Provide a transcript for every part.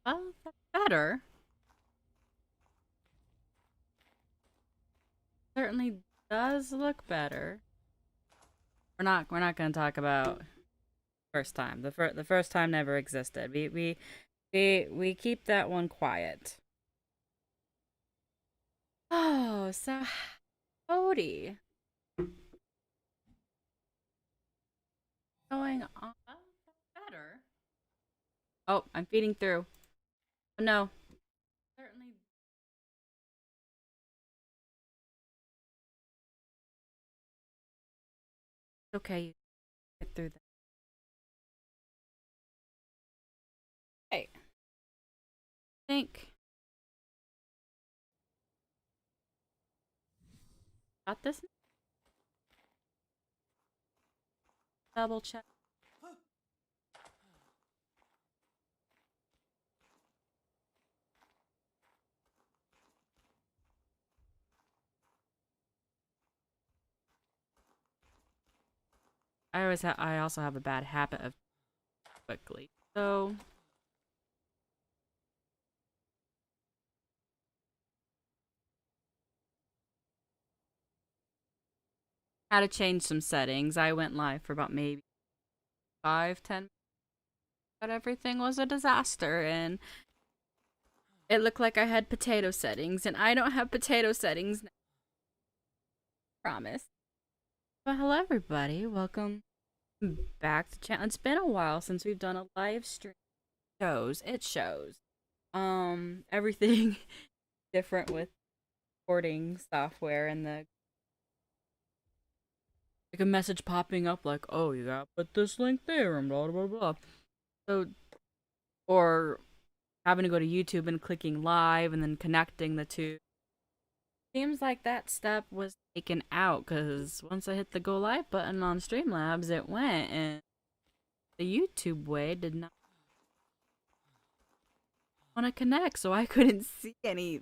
That's better. Certainly does look better. We're not going to talk about first time. The first time never existed. We keep that one quiet. Oh, so Cody going on better. Oh, I'm feeding through. Oh no. Certainly okay. You get through that. Hey, think got this. Double check. I also have a bad habit of quickly. So had to change some settings. I went live for about maybe 5, 10, but everything was a disaster and it looked like I had potato settings and I don't have potato settings now. Promise. Well, hello everybody. Welcome back to channel. It's been a while since we've done a live stream. It shows. Everything different with recording software and the like a message popping up like, oh, you gotta put this link there and blah blah blah. So or having to go to YouTube and clicking live and then connecting the two. Seems like that step was taken out because once I hit the go live button on Streamlabs, it went, and the YouTube way did not want to connect, so I couldn't see any.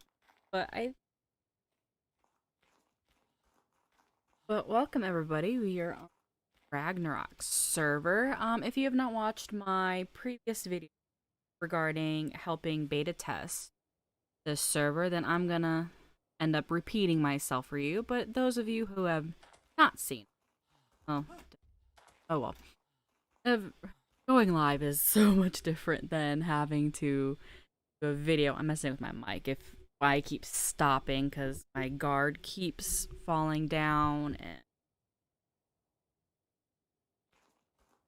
But I. But welcome everybody. We are on Ragnarok server. If you have not watched my previous video regarding helping beta test this server, then I'm gonna end up repeating myself for you. But those of you who have not seen, oh, oh well. Going live is so much different than having to do a video. I'm messing with my mic if I keep stopping because my guard keeps falling down. And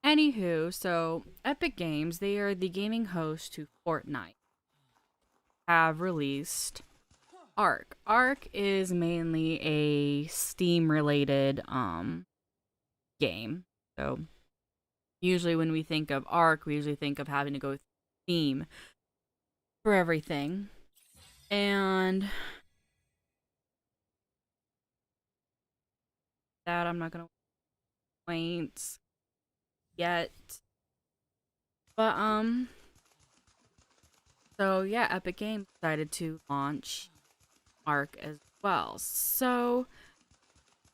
anywho, so Epic Games, they are the gaming host to Fortnite, have released Ark. Ark is mainly a Steam related game. So usually when we think of Ark, we usually think of having to go with Steam for everything. And that I'm not gonna point yet. But so yeah, Epic Games decided to launch Ark as well. So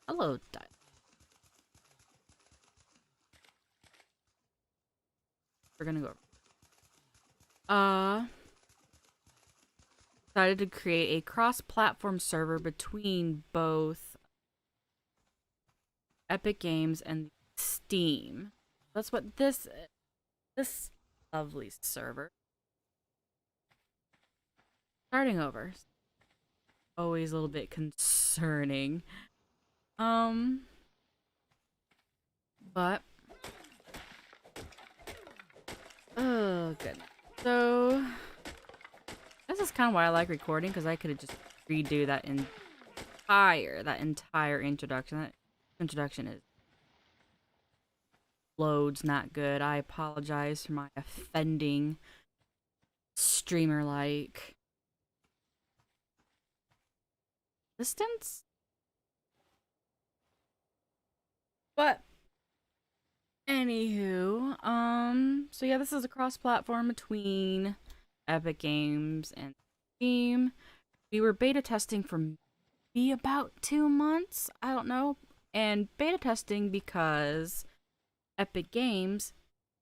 hello, we're gonna go. Decided to create a cross-platform server between both Epic Games and Steam. That's what this is. This lovely server. Starting over. Always a little bit concerning. Um, but oh goodness. So this is kind of why I like recording because I could have just redo that entire introduction. That introduction is loads not good. I apologize for my offending streamer like distance. But anywho, so yeah, this is a cross-platform between Epic Games and Steam. We were beta testing for maybe about 2 months. I don't know. And beta testing because Epic Games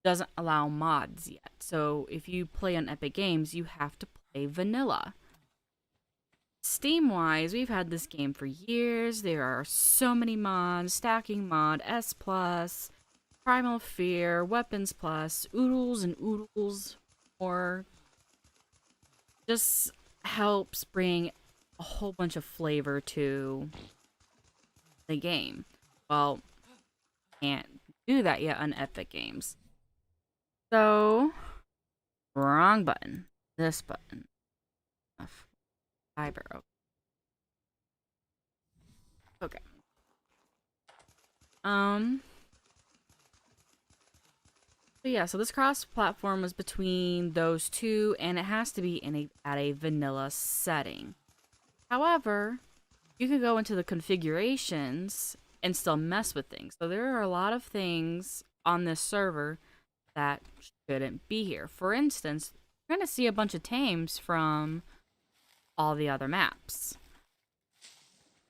doesn't allow mods yet. So if you play on Epic Games, you have to play vanilla. Steam-wise, we've had this game for years. There are so many mods: Stacking Mod, S+, Primal Fear, Weapons Plus, Oodles and Oodles, or just helps bring a whole bunch of flavor to the game. Well, can't do that yet on Epic Games. So, wrong button. This button. Fiber. Okay. So yeah, so this cross-platform was between those two, and it has to be at a vanilla setting. However, you can go into the configurations and still mess with things. So there are a lot of things on this server that shouldn't be here. For instance, you're going to see a bunch of tames from all the other maps.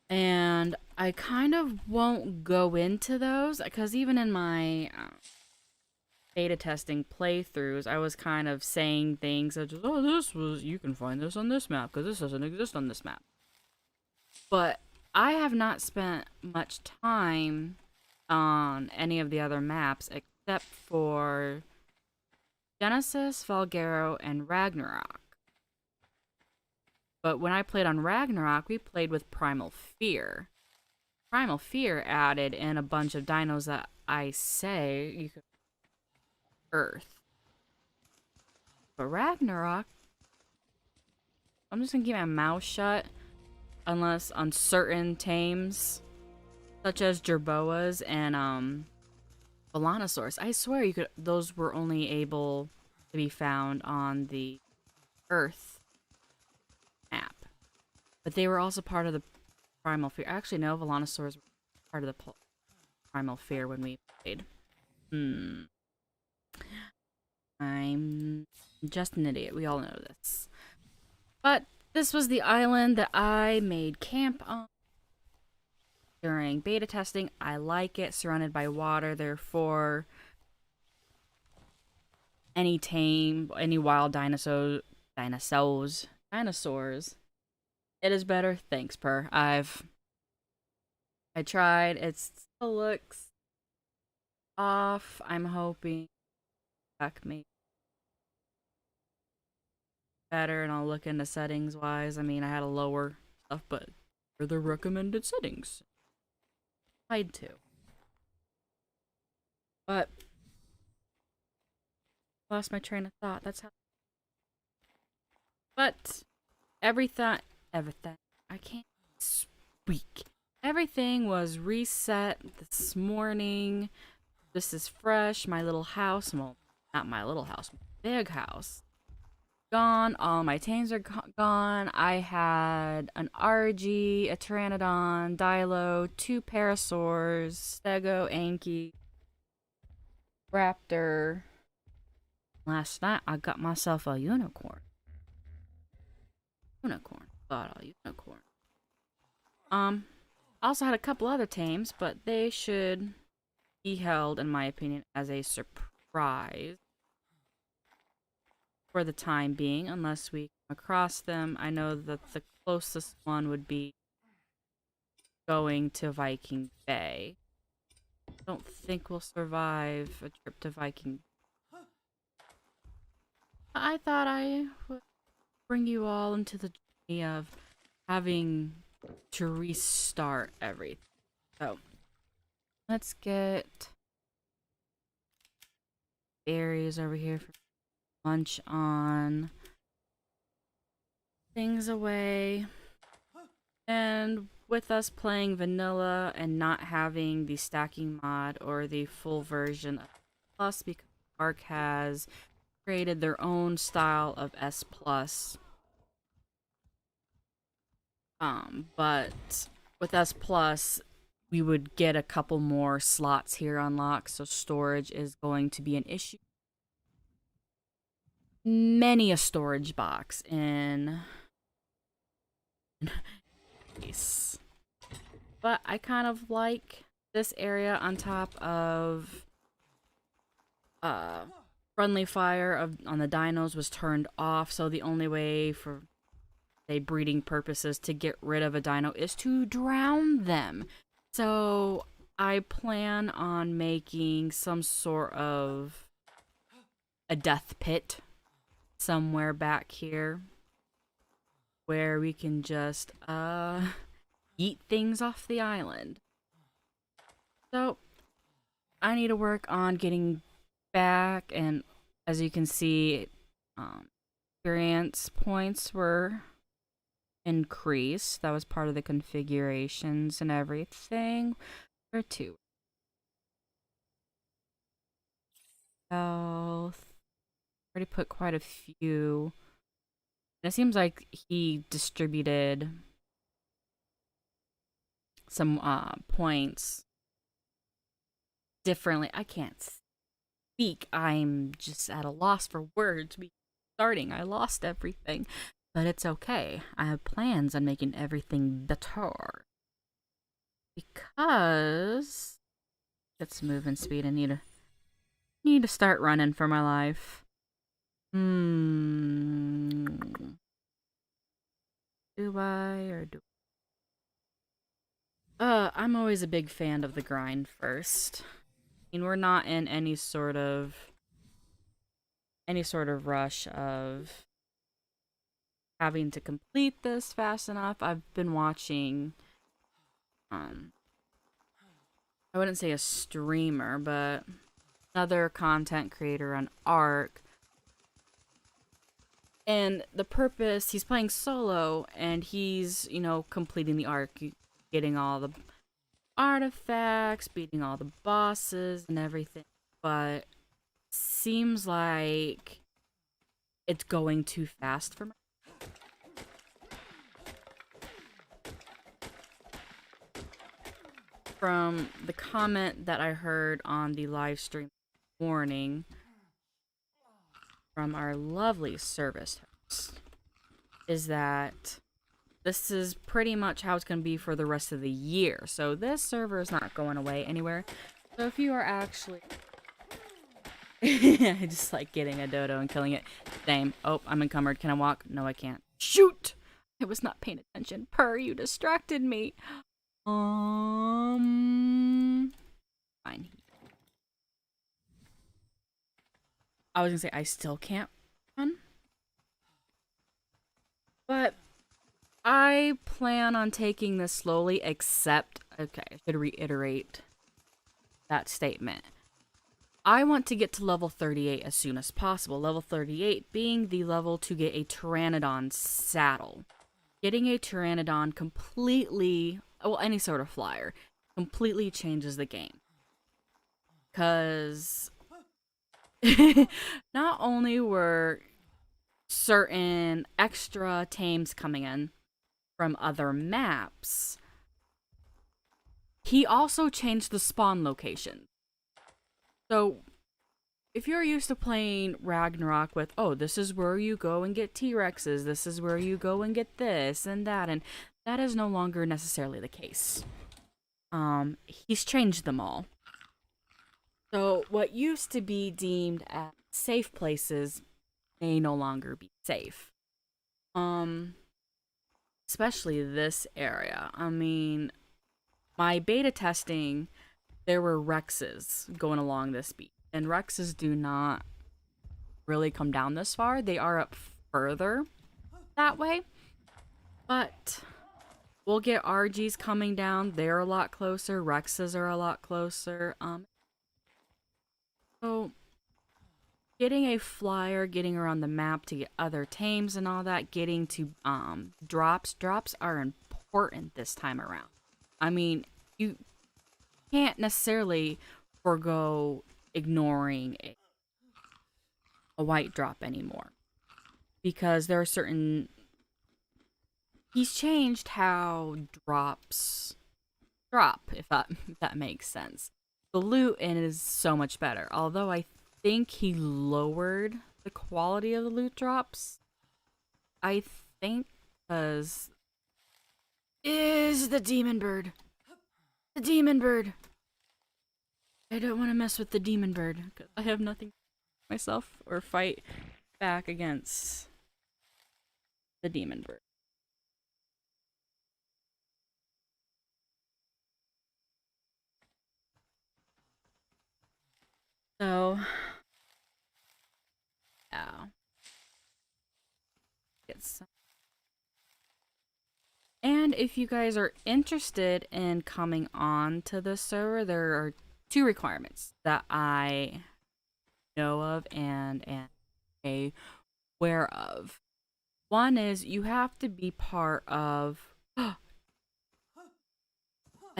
And I kind of won't go into those, because even in my beta testing playthroughs, I was kind of saying things such as, oh, you can find this on this map, because this doesn't exist on this map. But I have not spent much time on any of the other maps except for Genesis, Valguero, and Ragnarok. But when I played on Ragnarok, we played with Primal Fear. Primal Fear added in a bunch of dinos that I say you could Earth. But Ragnarok, I'm just gonna keep my mouth shut unless on certain tames, such as Jerboas and Volanosaurus. I swear those were only able to be found on the Earth map. But they were also part of the Primal Fear. Actually, no, Volanosaurus were part of the Primal Fear when we played. I'm just an idiot. We all know this. But this was the island that I made camp on during beta testing. I like it, surrounded by water. Therefore, any wild dinosaurs, it is better. Thanks, Per. I tried. It still looks off. I'm hoping back maybe better, and I'll look into settings wise. I mean, I had a lower stuff, but for the recommended settings, tried to. But lost my train of thought. That's how. But everything. I can't speak. Everything was reset this morning. This is fresh. My little house, well, not my little house, my big house, gone. All my tames are gone. I had an RG, a Pteranodon, Dilo, 2 Parasaurs, Stego, Anki, Raptor. Last night I got myself a unicorn. Thought a unicorn. I also had a couple other tames, but they should be held, in my opinion, as a surprise for the time being, unless we come across them. I know that the closest one would be going to Viking Bay. I don't think we'll survive a trip to Viking. I thought I would bring you all into the journey of having to restart everything. So, let's get berries over here for lunch on. Things away. And with us playing vanilla and not having the stacking mod or the full version of Plus, because Ark has created their own style of S+. But with S+, we would get a couple more slots here unlocked, so storage is going to be an issue. Many a storage box in Nice. But I kind of like this area on top of friendly fire on the dinos was turned off, so the only way for, say, breeding purposes to get rid of a dino is to drown them. So I plan on making some sort of a death pit somewhere back here where we can just eat things off the island. So I need to work on getting back, and as you can see, experience points were increased. That was part of the configurations and everything. Where to? Health. Already put quite a few. And it seems like he distributed some points differently. I can't speak. I'm just at a loss for words. Starting, I lost everything. But it's okay. I have plans on making everything better. Because it's moving speed. I need to start running for my life. Do I or do I'm always a big fan of the grind first. I mean, we're not in any sort of rush of having to complete this fast enough. I've been watching I wouldn't say a streamer, but another content creator on Ark. And the purpose, he's playing solo and he's, completing the Ark, getting all the artifacts, beating all the bosses and everything. But seems like it's going too fast for me. From the comment that I heard on the live stream this morning from our lovely service host, is that this is pretty much how it's going to be for the rest of the year. So this server is not going away anywhere. So if you are actually... I just like getting a dodo and killing it. Same. Oh, I'm encumbered. Can I walk? No, I can't. Shoot! I was not paying attention. Purr, you distracted me. Fine. I was gonna say I still can't run. But I plan on taking this slowly, except... Okay, I should reiterate that statement. I want to get to level 38 as soon as possible. Level 38 being the level to get a Pteranodon saddle. Getting a Pteranodon completely... Well, any sort of flyer completely changes the game. Because not only were certain extra tames coming in from other maps, he also changed the spawn location. So if you're used to playing Ragnarok with, oh, this is where you go and get T-Rexes, this is where you go and get this and that is no longer necessarily the case. He's changed them all. So what used to be deemed as safe places may no longer be safe. Especially this area. I mean, my beta testing, there were Rexes going along this beach. And Rexes do not really come down this far. They are up further that way. But we'll get RGs coming down. They're a lot closer. Rexes are a lot closer. So getting a flyer, getting around the map to get other tames and all that, getting to drops. Drops are important this time around. I mean, you can't necessarily forgo ignoring a white drop anymore. Because there are certain... He's changed how drops drop, if that makes sense. The loot in it is so much better. Although I think he lowered the quality of the loot drops. I think because... Is the demon bird. The demon bird. I don't want to mess with the demon bird because I have nothing myself or fight back against the demon bird. So, yeah. Get some. And if you guys are interested in coming on to the server, there are two requirements that I know of and aware of. One is you have to be part of a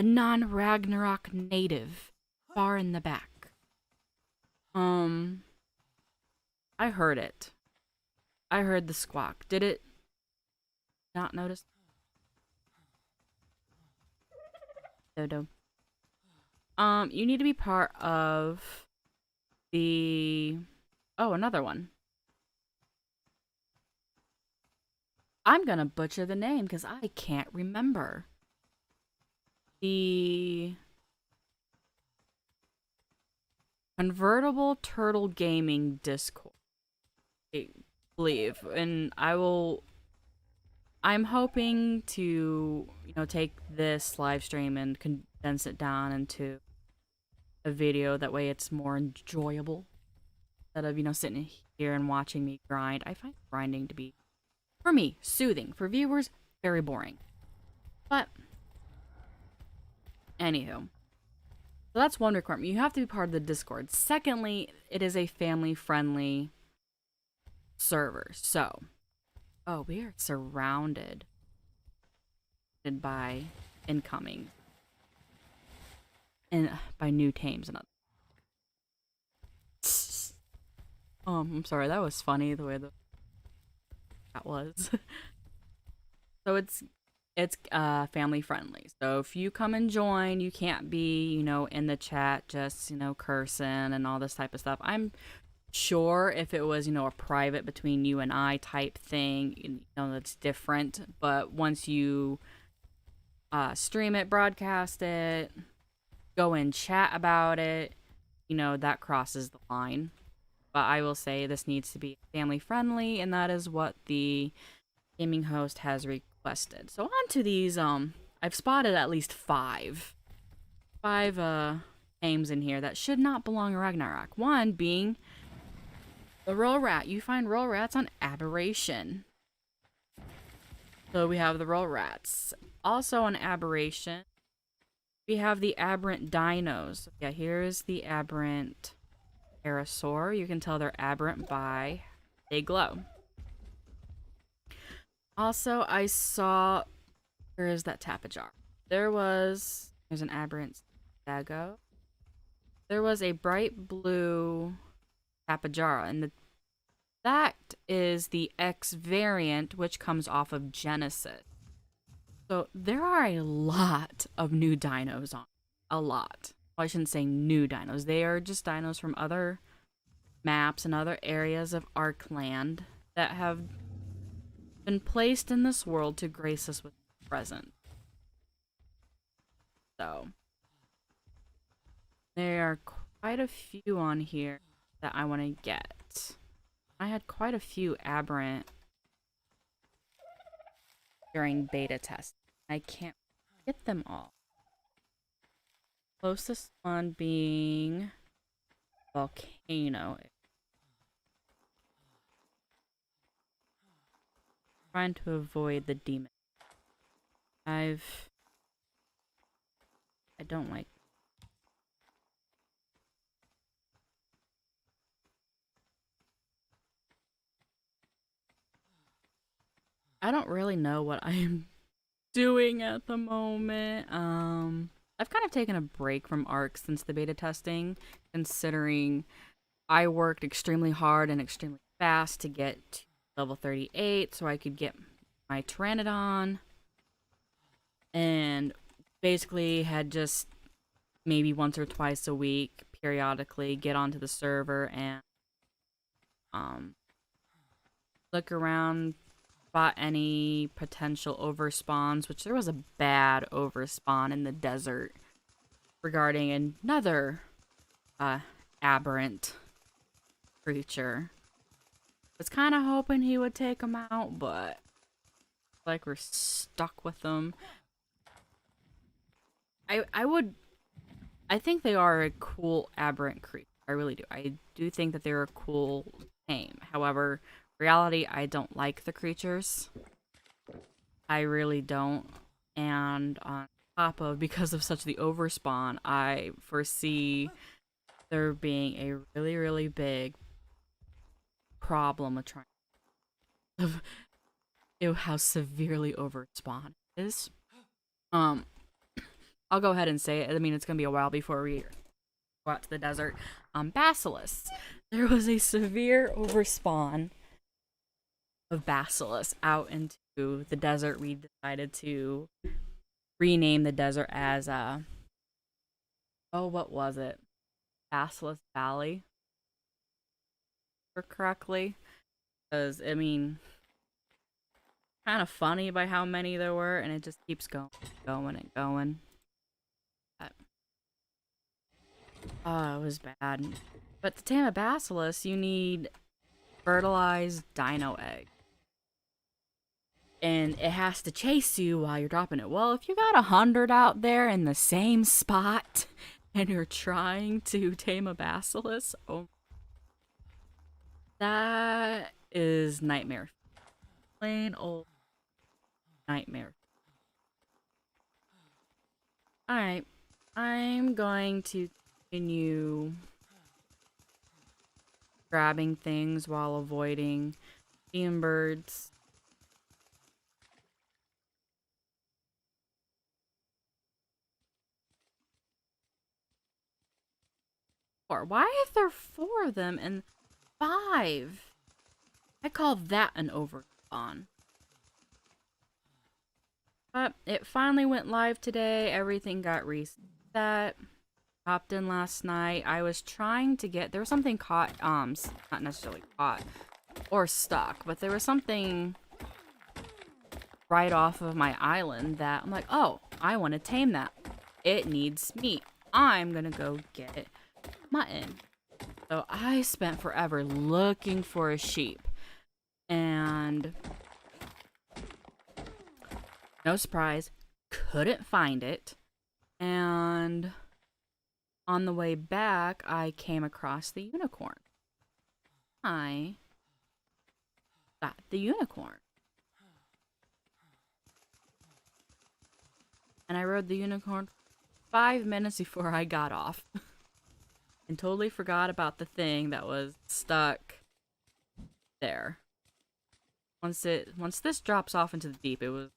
non-Ragnarok native far in the back. I heard it. I heard the squawk. Did it not notice? Dodo. You need to be part of the... Oh, another one. I'm gonna butcher the name because I can't remember. The Convertible Turtle Gaming Discord, I believe, and I'm hoping to, take this live stream and condense it down into a video. That way it's more enjoyable instead of, sitting here and watching me grind. I find grinding to be, for me, soothing. For viewers, very boring. But, anywho. So that's one requirement. You have to be part of the Discord. Secondly, it is a family-friendly server. So, we are surrounded by incoming and by new tames and others. I'm sorry, that was funny the way that was. So it's family friendly. So if you come and join, you can't be, in the chat just, cursing and all this type of stuff. I'm sure if it was, a private between you and I type thing, that's different. But once you stream it, broadcast it, go and chat about it, that crosses the line. But I will say this needs to be family friendly, and that is what the gaming host has requested. So on to these, I've spotted at least five names in here that should not belong in Ragnarok. One being the Roll Rat. You find Roll Rats on Aberration. So we have the Roll Rats. Also on Aberration, we have the Aberrant Dinos. Yeah, here's the Aberrant Parasaur. You can tell they're aberrant by they glow. Also, I saw... Where is that Tapajar? There's an Aberrant Dago. There was a bright blue Tapajara, and that is the X variant, which comes off of Genesis. So there are a lot of new dinos on. A lot. Well, I shouldn't say new dinos. They are just dinos from other maps and other areas of Arkland that have been placed in this world to grace us with the present. So there are quite a few on here that I want to get. I had quite a few aberrant during beta test. I can't get them all. Closest one being Volcano. Trying to avoid the demon. I don't like. I don't really know what I am doing at the moment. I've kind of taken a break from ARK since the beta testing, considering I worked extremely hard and extremely fast to get to level 38 so I could get my Pteranodon, and basically had just maybe once or twice a week periodically get onto the server and look around, spot any potential overspawns, which there was a bad overspawn in the desert regarding another aberrant creature. Was kind of hoping he would take him out, but like we're stuck with them. I think they are a cool aberrant creature. I really do. I do think that they're a cool name. However, reality, I don't like the creatures. I really don't. And on top of, because of such the overspawn, I foresee there being a really, really big problem with trying of how severely overspawn it is. Um, I'll go ahead and say it. I mean, it's gonna be a while before we go out to the desert. Basilisks. There was a severe overspawn of basilisks out into the desert. We decided to rename the desert as what was it? Basilisk Valley, correctly. Because I mean, kind of funny by how many there were, and it just keeps going, and going. But, oh, it was bad. But to tame a basilisk, you need fertilized dino egg. And it has to chase you while you're dropping it. Well, if you got 100 out there in the same spot and you're trying to tame a basilisk, oh, that is nightmare. Plain old nightmare. Alright, I'm going to continue grabbing things while avoiding demon birds. Why is there 4 of them and 5? I call that an overspawn. But it finally went live today. Everything got reset. Hopped in last night. I was trying to get, there was something caught, not necessarily caught or stuck, but there was something right off of my island that I'm like, oh, I want to tame that. It needs meat. I'm gonna go get mutton. So I spent forever looking for a sheep. And no surprise, couldn't find it. And on the way back, I came across the unicorn. I got the unicorn. And I rode the unicorn 5 minutes before I got off. And totally forgot about the thing that was stuck there. Once this drops off into the deep, it was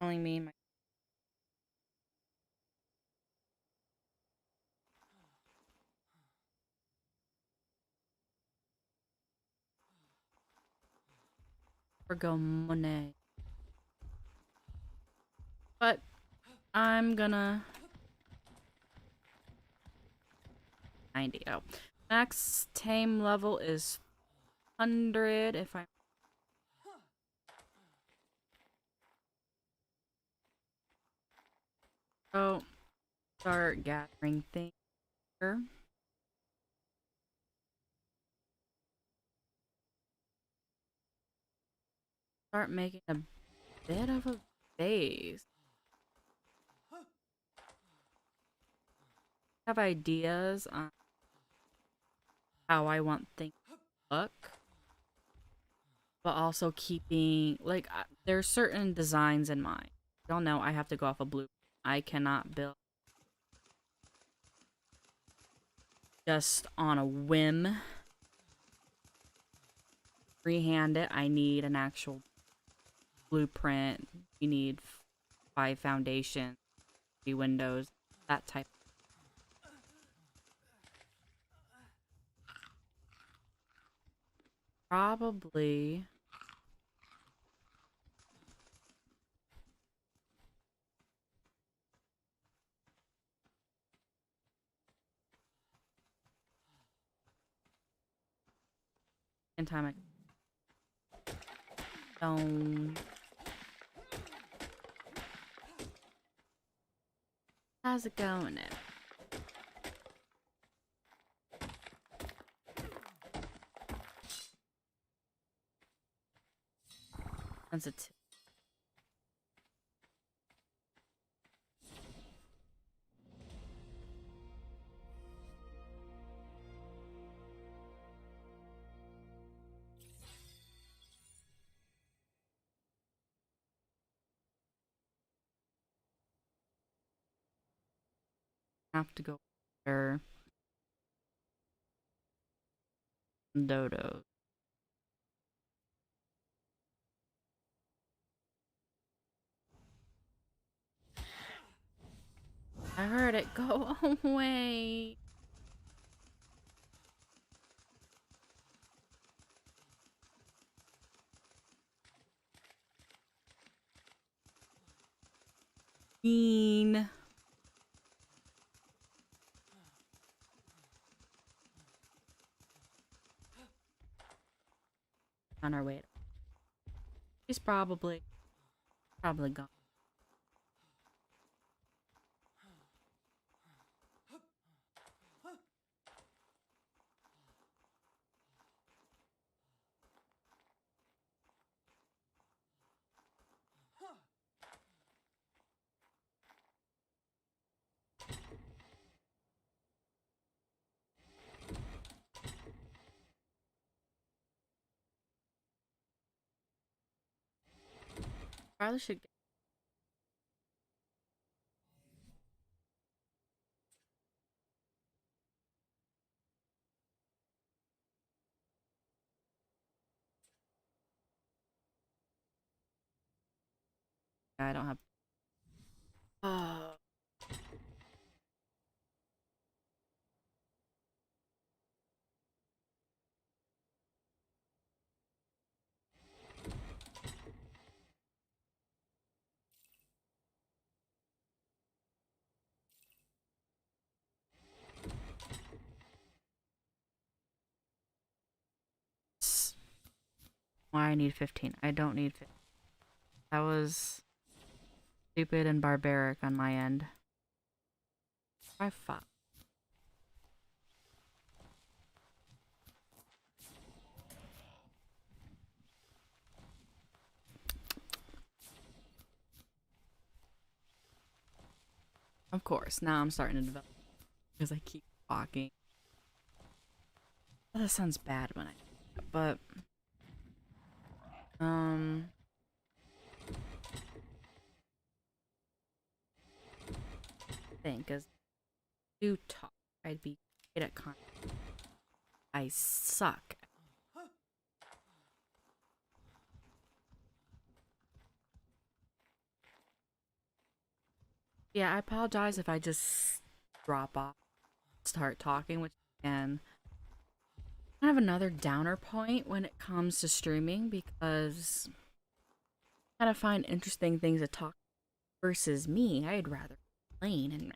telling me my Monet. But I'm gonna 90. Oh, max tame level is 100. If I start gathering things here. Start making a bit of a base. Have ideas on how I want things to look, but also keeping, like, there's certain designs in mind. Y'all know I have to go off a blueprint. I cannot build just on a whim. Freehand it. I need an actual blueprint. You need 5 foundations, 3 windows, that type. Probably second time I don't. How's it going now? That's a two. Have to go there. Dodo. I heard it. Go away. Mean. On our way. She's probably gone. Probably should get. I don't have. Oh. Why I need 15. I don't need 15. That was stupid and barbaric on my end. Try 5. Of course, now I'm starting to develop because I keep walking. Oh, that sounds bad when but I think as do talk, I'd be great at con. I suck. Yeah, I apologize if I just drop off, start talking, which can kind of another downer point when it comes to streaming because I kind of find interesting things to talk versus me. I'd rather plain and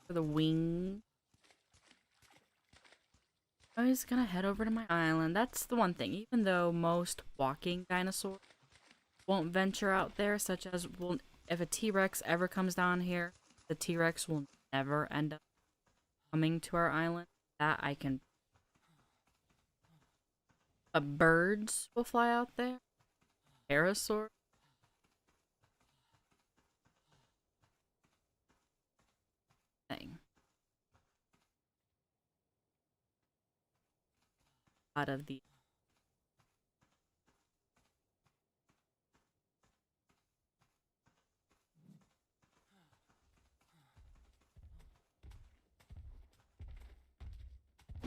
for the wing. I was gonna head over to my island. That's the one thing. Even though most walking dinosaurs won't venture out there, such as will if a T-Rex ever comes down here, the T-Rex will never end up coming to our island. That I can. Birds will fly out there. Pterosaur. Thing. Out of the.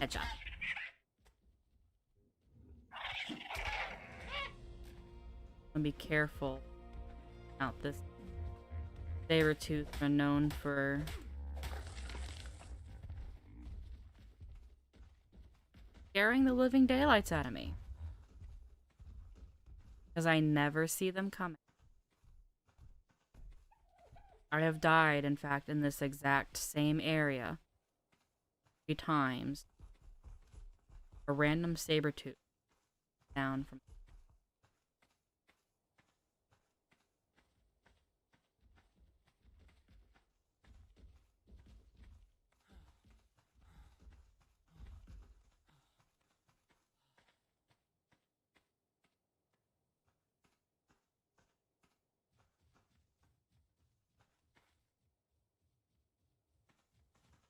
Headshot. And be careful out this. Sabertooth are known for scaring the living daylights out of me. because I never see them coming. I have died, in fact, in this exact same area 3 times. A random saber tooth down from.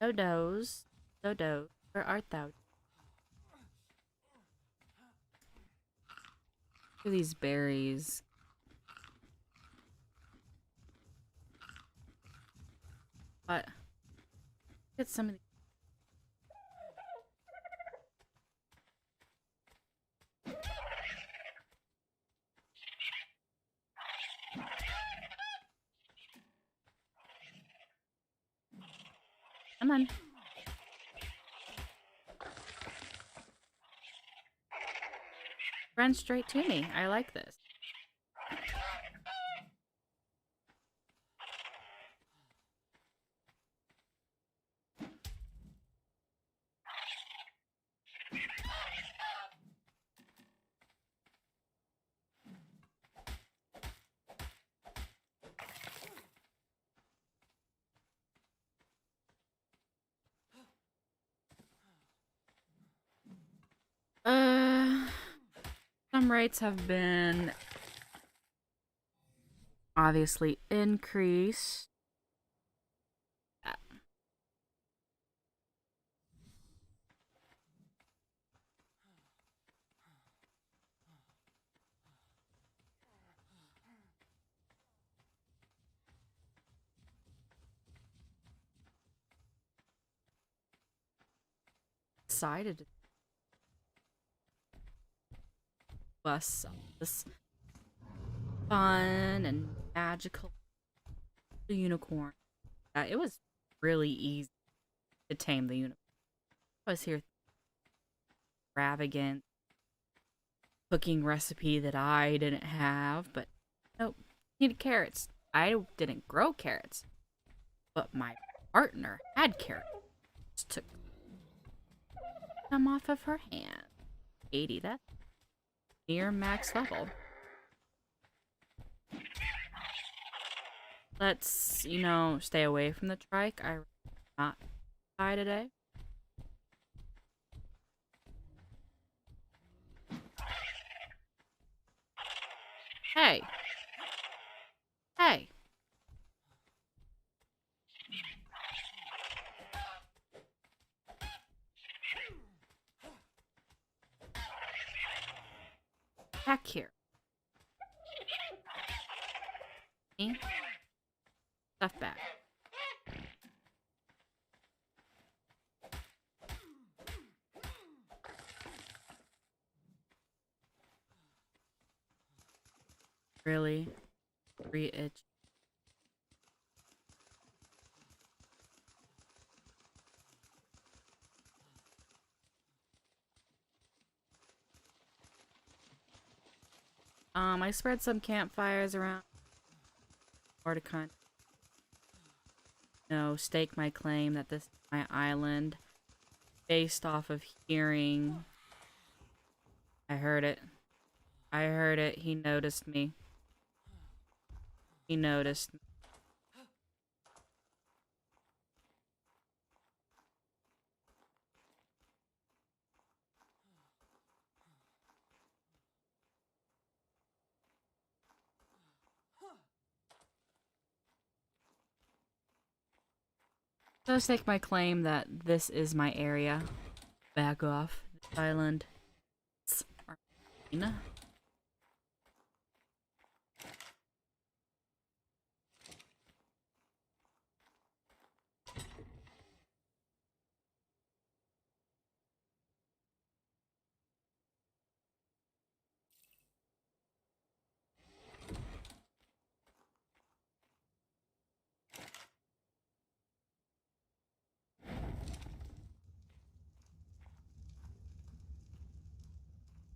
Dodos, Dodo, where art thou? Look at these berries. But get some of these. Come on. Run straight to me. I like this. Some rates have been obviously increased. Decided to bust some of this fun and magical unicorn. It was really easy to tame the unicorn. I was here extravagant cooking recipe that I didn't have, but nope, needed carrots. I didn't grow carrots, but my partner had carrots. Took them off of her hand. 80, that's near max level. Let's, stay away from the trike. I not die today. Hey. Hey. Back here. Me? Stuff back. Really? 3 itch. I spread some campfires around or to kind of, stake my claim that this is my island based off of hearing. I heard it. I heard it. He noticed me. He noticed me. So stake my claim that this is my area. Back off. This island. It's Argentina.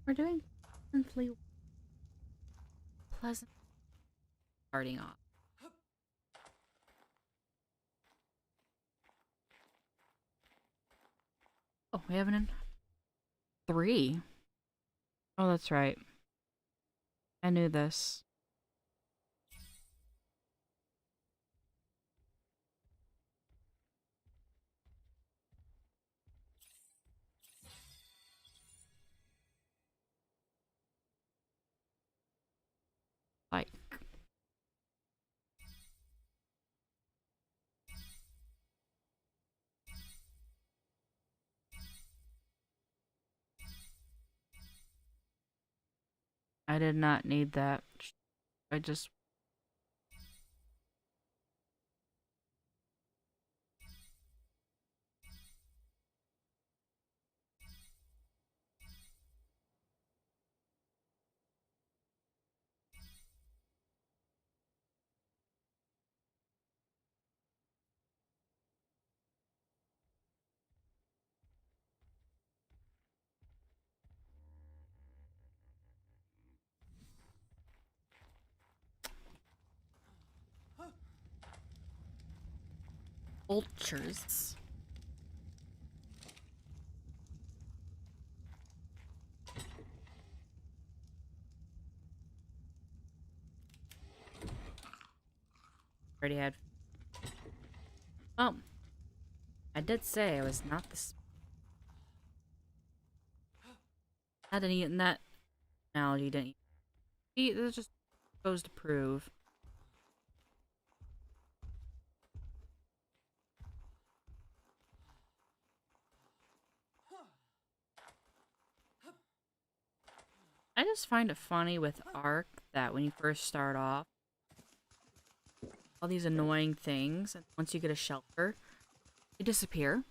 We're doing simply. pleasant starting off. Oh, we have an 3. Oh, that's right. I knew this. Like, I did not need that. I just... Vultures. Already had... Oh. I did say I was not the... I didn't eat in that analogy, didn't eat. This just goes to prove. I just find it funny with Ark that when you first start off, all these annoying things, and once you get a shelter, they disappear.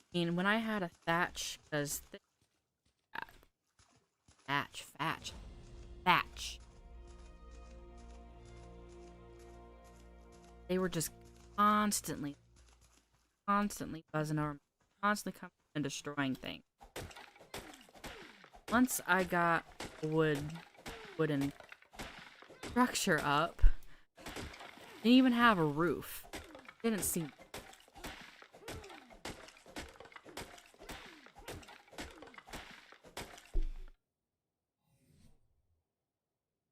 I mean, when I had a thatch, because thatch. They were just constantly buzzing over, constantly coming and destroying things. Once I got wooden structure up, didn't even have a roof. Didn't seem.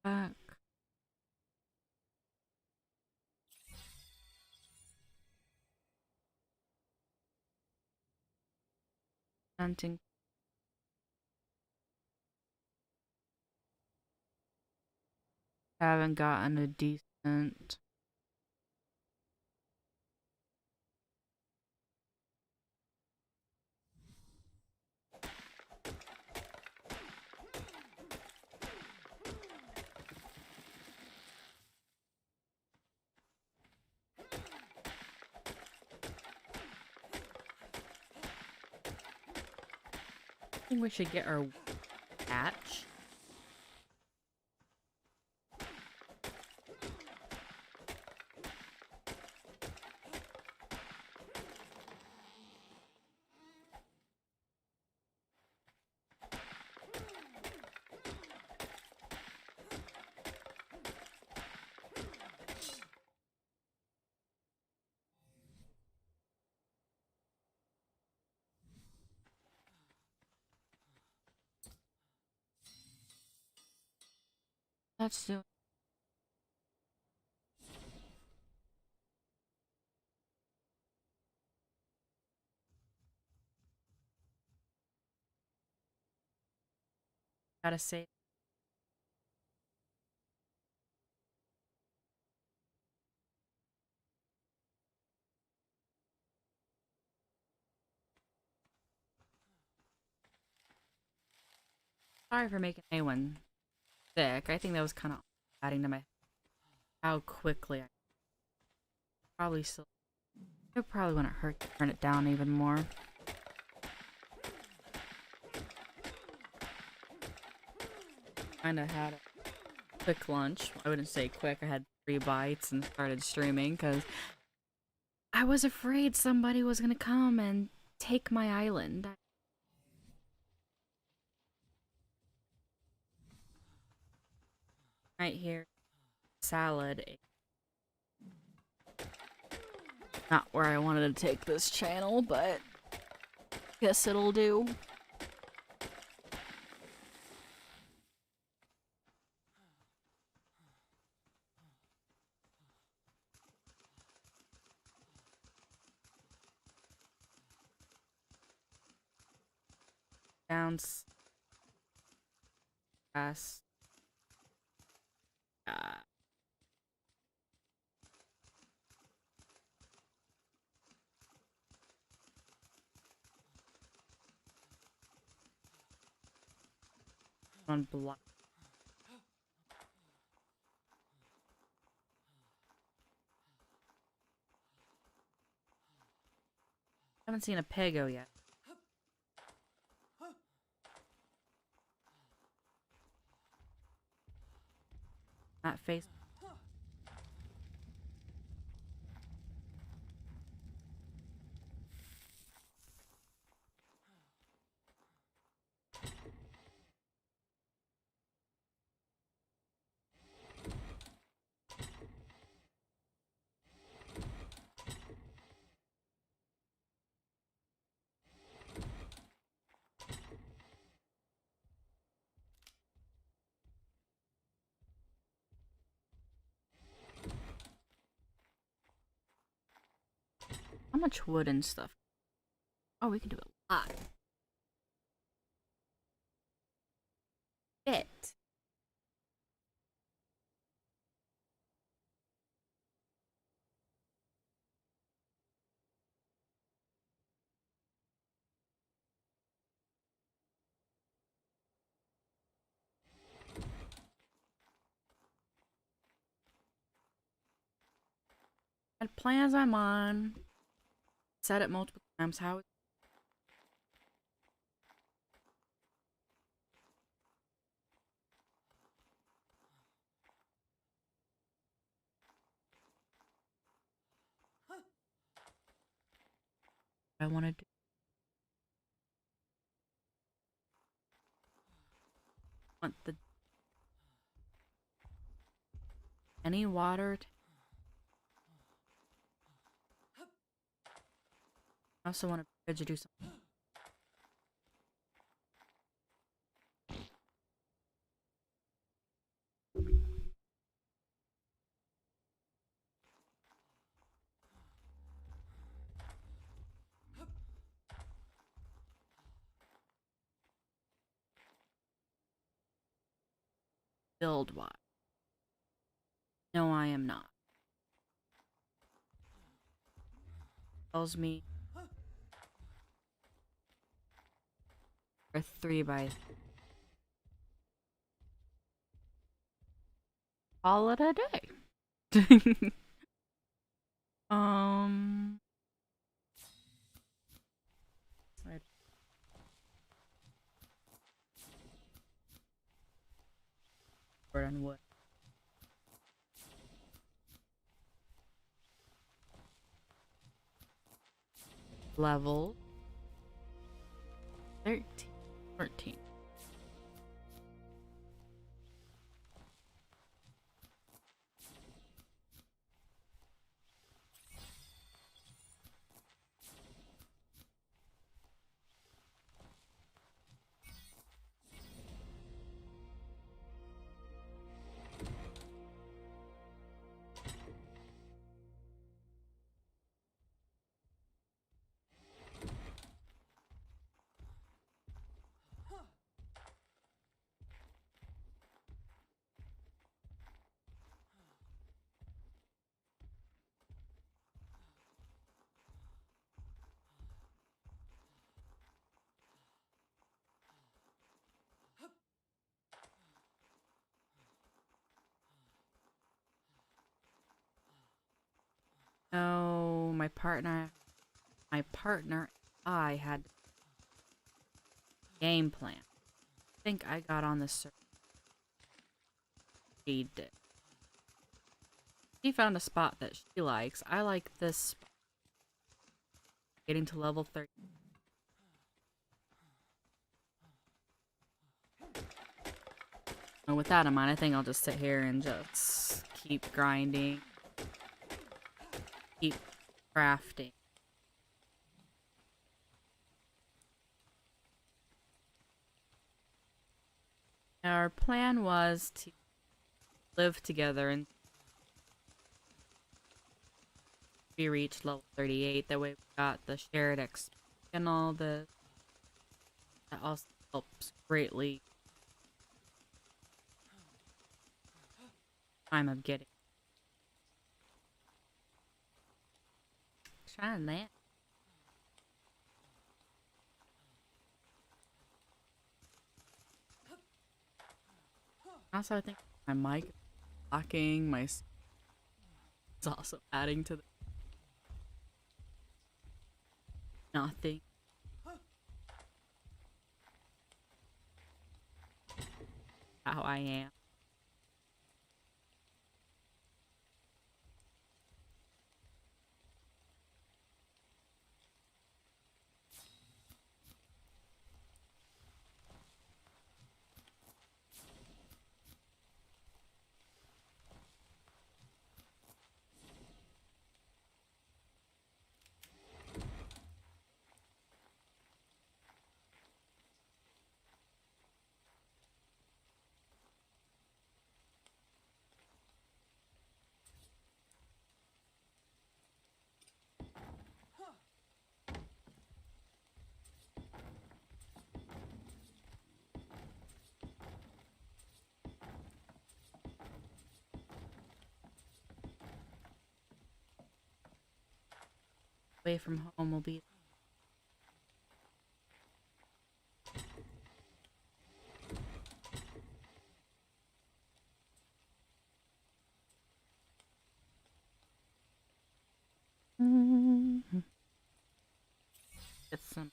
Fuck. Hunting. Haven't gotten a decent. I think we should get our hatch. Let's do. Gotta say. Sorry for making anyone sick. I think that was kind of adding to my how quickly I probably still. It probably wouldn't hurt to turn it down even more. Kinda had a quick lunch. I wouldn't say quick. I had 3 bites and started streaming because I was afraid somebody was gonna come and take my island. Right here, salad. Not where I wanted to take this channel, but guess it'll do. Bounce. Pass. On block. Haven't seen a Pego yet. That face. How much wood and stuff? Oh, we can do a lot. Fit. Had plans I'm on. Said it multiple times. How I want to do. Want the any water? I also want to do something. Build wise. No, I am not. Tells me for 3 by. Call it a day. Right. On wood. Level 13, 14. Oh, my partner and I had game plan. I think I got on the server. She did. She found a spot that she likes. I like this spot. Getting to level 30. And with that in mind, I think I'll just sit here and just keep grinding. Keep crafting. Our plan was to live together and we reached level 38. That way we got the shared XP and all this. That also helps greatly. Time of getting. Trying that. Also, I think my mic is blocking my. It's also adding to the nothing. How I am. Away from home will be. Get some.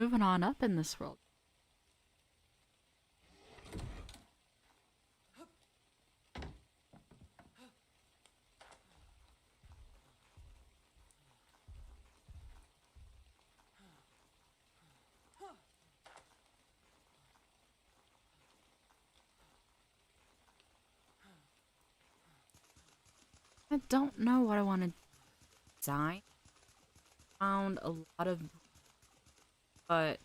Moving on up in this world. I don't know what I want to design. Found a lot of, but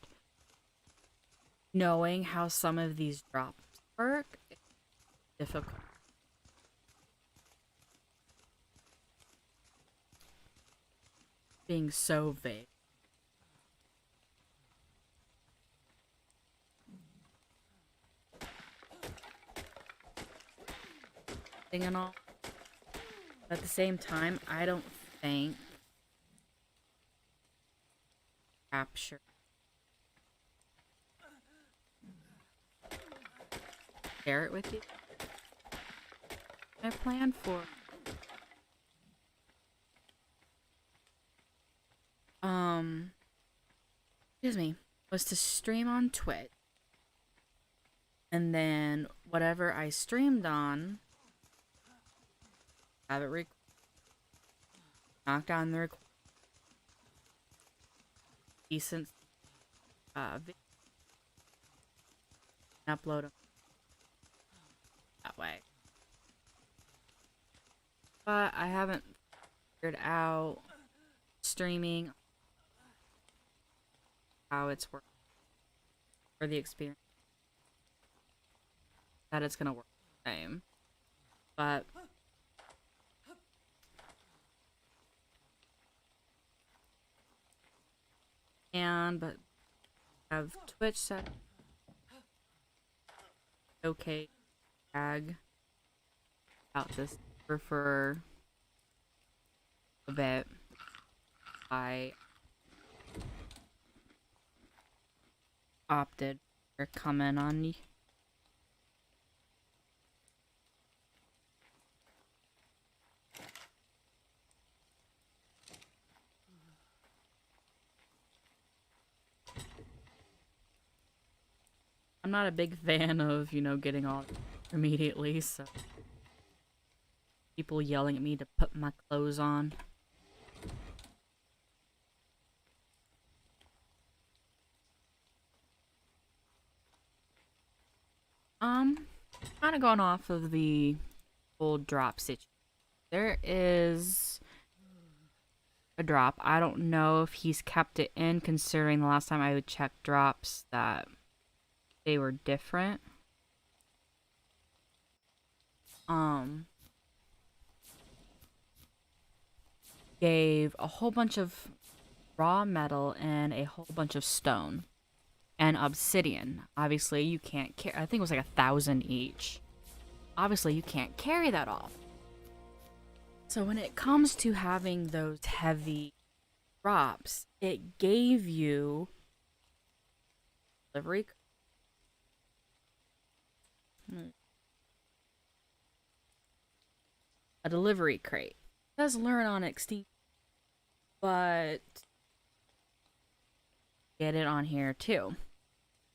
knowing how some of these drops work, it's difficult. Being so vague. And all. At the same time, I don't think capture. Share it with you. My plan for excuse me, was to stream on Twitch. And then whatever I streamed on, have it knock down the decent video, and upload them that way. But I haven't figured out streaming, how it's working, or the experience that it's gonna work the same. But but have Twitch set okay tag about this for a bit. I opted for comment on I'm not a big fan of, you know, getting all immediately, so People yelling at me to put my clothes on. Kind of going off of the old drop situation. There is a drop. I don't know if he's kept it in, considering the last time I would check drops that they were different. Gave a whole bunch of raw metal and a whole bunch of stone and obsidian. Obviously, you can't carry. I think it was like 1,000 each. Obviously, you can't carry that all. So when it comes to having those heavy drops, it gave you delivery. A delivery crate. It does learn on extinction, but get it on here too.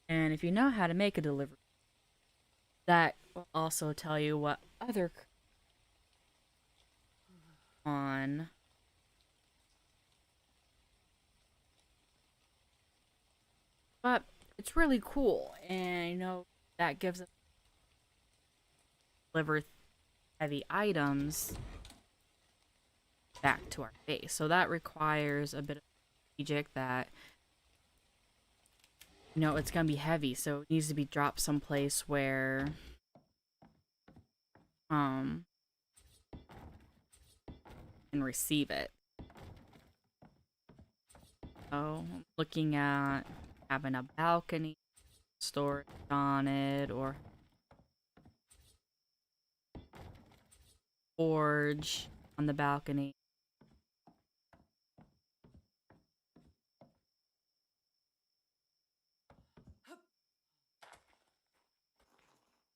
And if you know how to make a delivery, that will also tell you what other on but it's really cool, and you know that gives us deliver heavy items back to our base. So that requires a bit of strategic that you know it's gonna be heavy, so it needs to be dropped someplace where can receive it. So I'm looking at having a balcony storage on it, or forge on the balcony.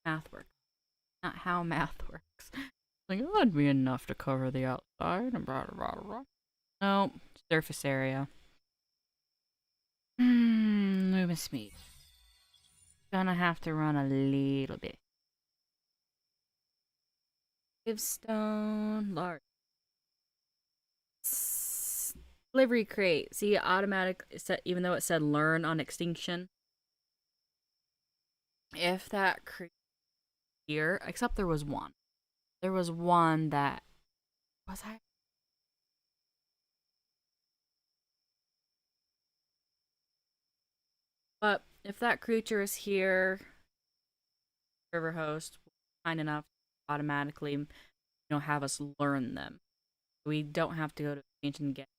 Math works. Not how math works. Like, oh, that'd be enough to cover the outside and blah blah blah. No, surface area. Movement speed. Gonna have to run a little bit. Gravestone, large. Delivery crate. See, automatic, even though it said learn on extinction. If that crate here, except there was one. There was one that was I. But if that creature is here, server host kind enough to automatically, you know, have us learn them. We don't have to go to exchange and get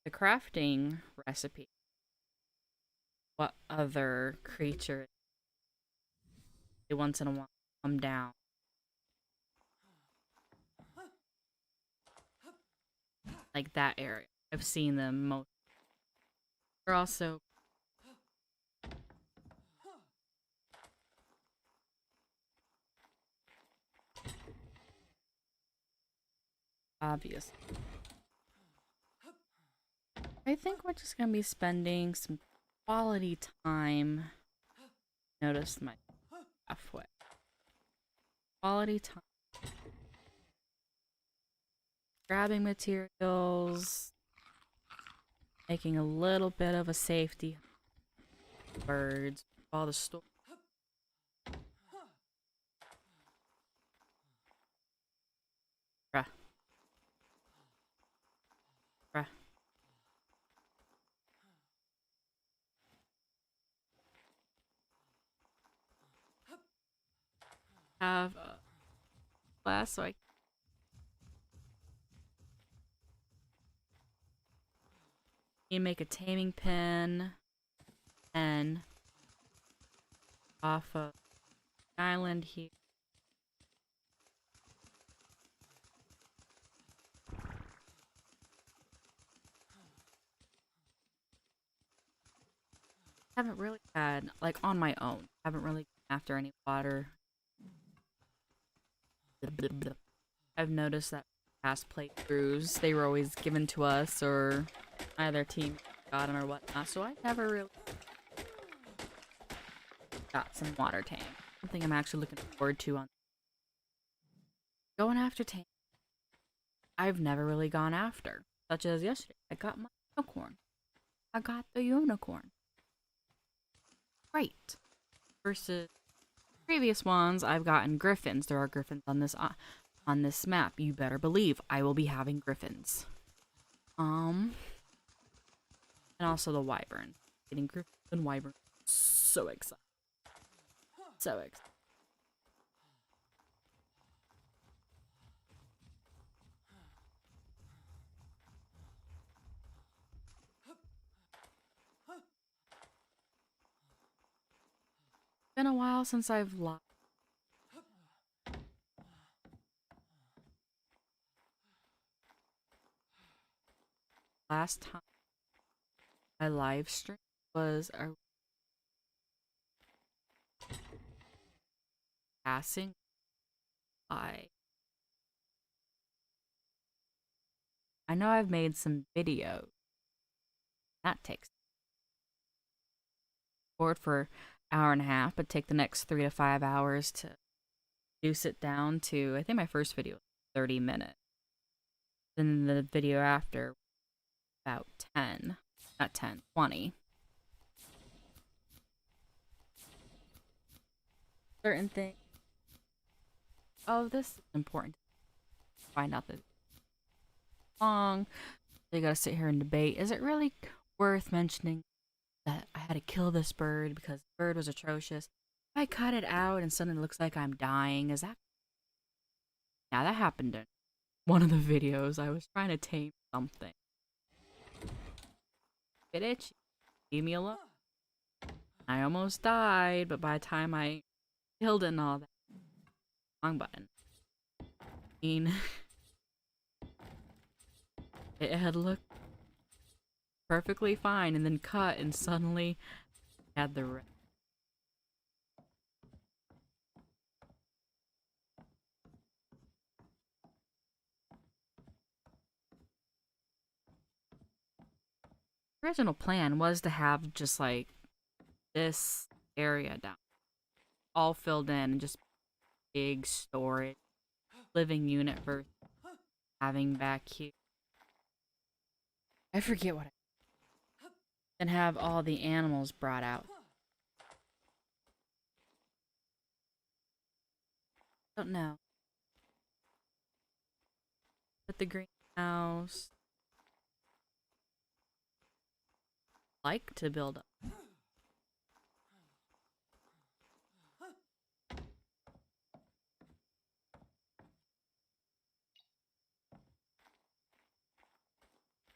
the crafting recipe. What other creature once in a while come down? Like that area. I've seen them most. They're also obvious. I think we're just gonna be spending some quality time. Notice my halfway. Quality time. Grabbing materials. Making a little bit of a safety. Birds. All the store. Bruh. Bruh. Have a glass so I can make a taming pin and off of the island here. Haven't really had, like, on my own. Haven't really gone after any water. I've noticed that past playthroughs, they were always given to us, or either team got them or whatnot, so I never really got some water tank. Something I'm actually looking forward to on Going after tame, I've never really gone after. Such as yesterday, I got my unicorn. I got the unicorn. Great. Versus previous ones, I've gotten griffins. There are griffins on this map. You better believe I will be having griffins. And also the wyvern. Getting griffins and wyvern. So excited. So excited. Been a while since I've live. Last time I live streamed was a passing by. I know I've made some videos. That takes board for hour and a half, but take the next 3 to 5 hours to reduce it down to, I think my first video was 30 minutes. Then the video after about 10, not 10, 20. Certain things. Oh, this is important. Find out that long. They gotta sit here and debate. Is it really worth mentioning that I had to kill this bird because the bird was atrocious? If I cut it out and suddenly it looks like I'm dying, is that? Yeah, that happened in one of the videos. I was trying to tame something. Bit itchy. Leave me alone. I almost died, but by the time I killed it and all that, wrong button. I mean, it had looked perfectly fine and then cut and suddenly had the red. Original plan was to have just like this area down all filled in and just big storage living unit versus having back here. I forget what I and have all the animals brought out. Don't know. But the greenhouse like to build up.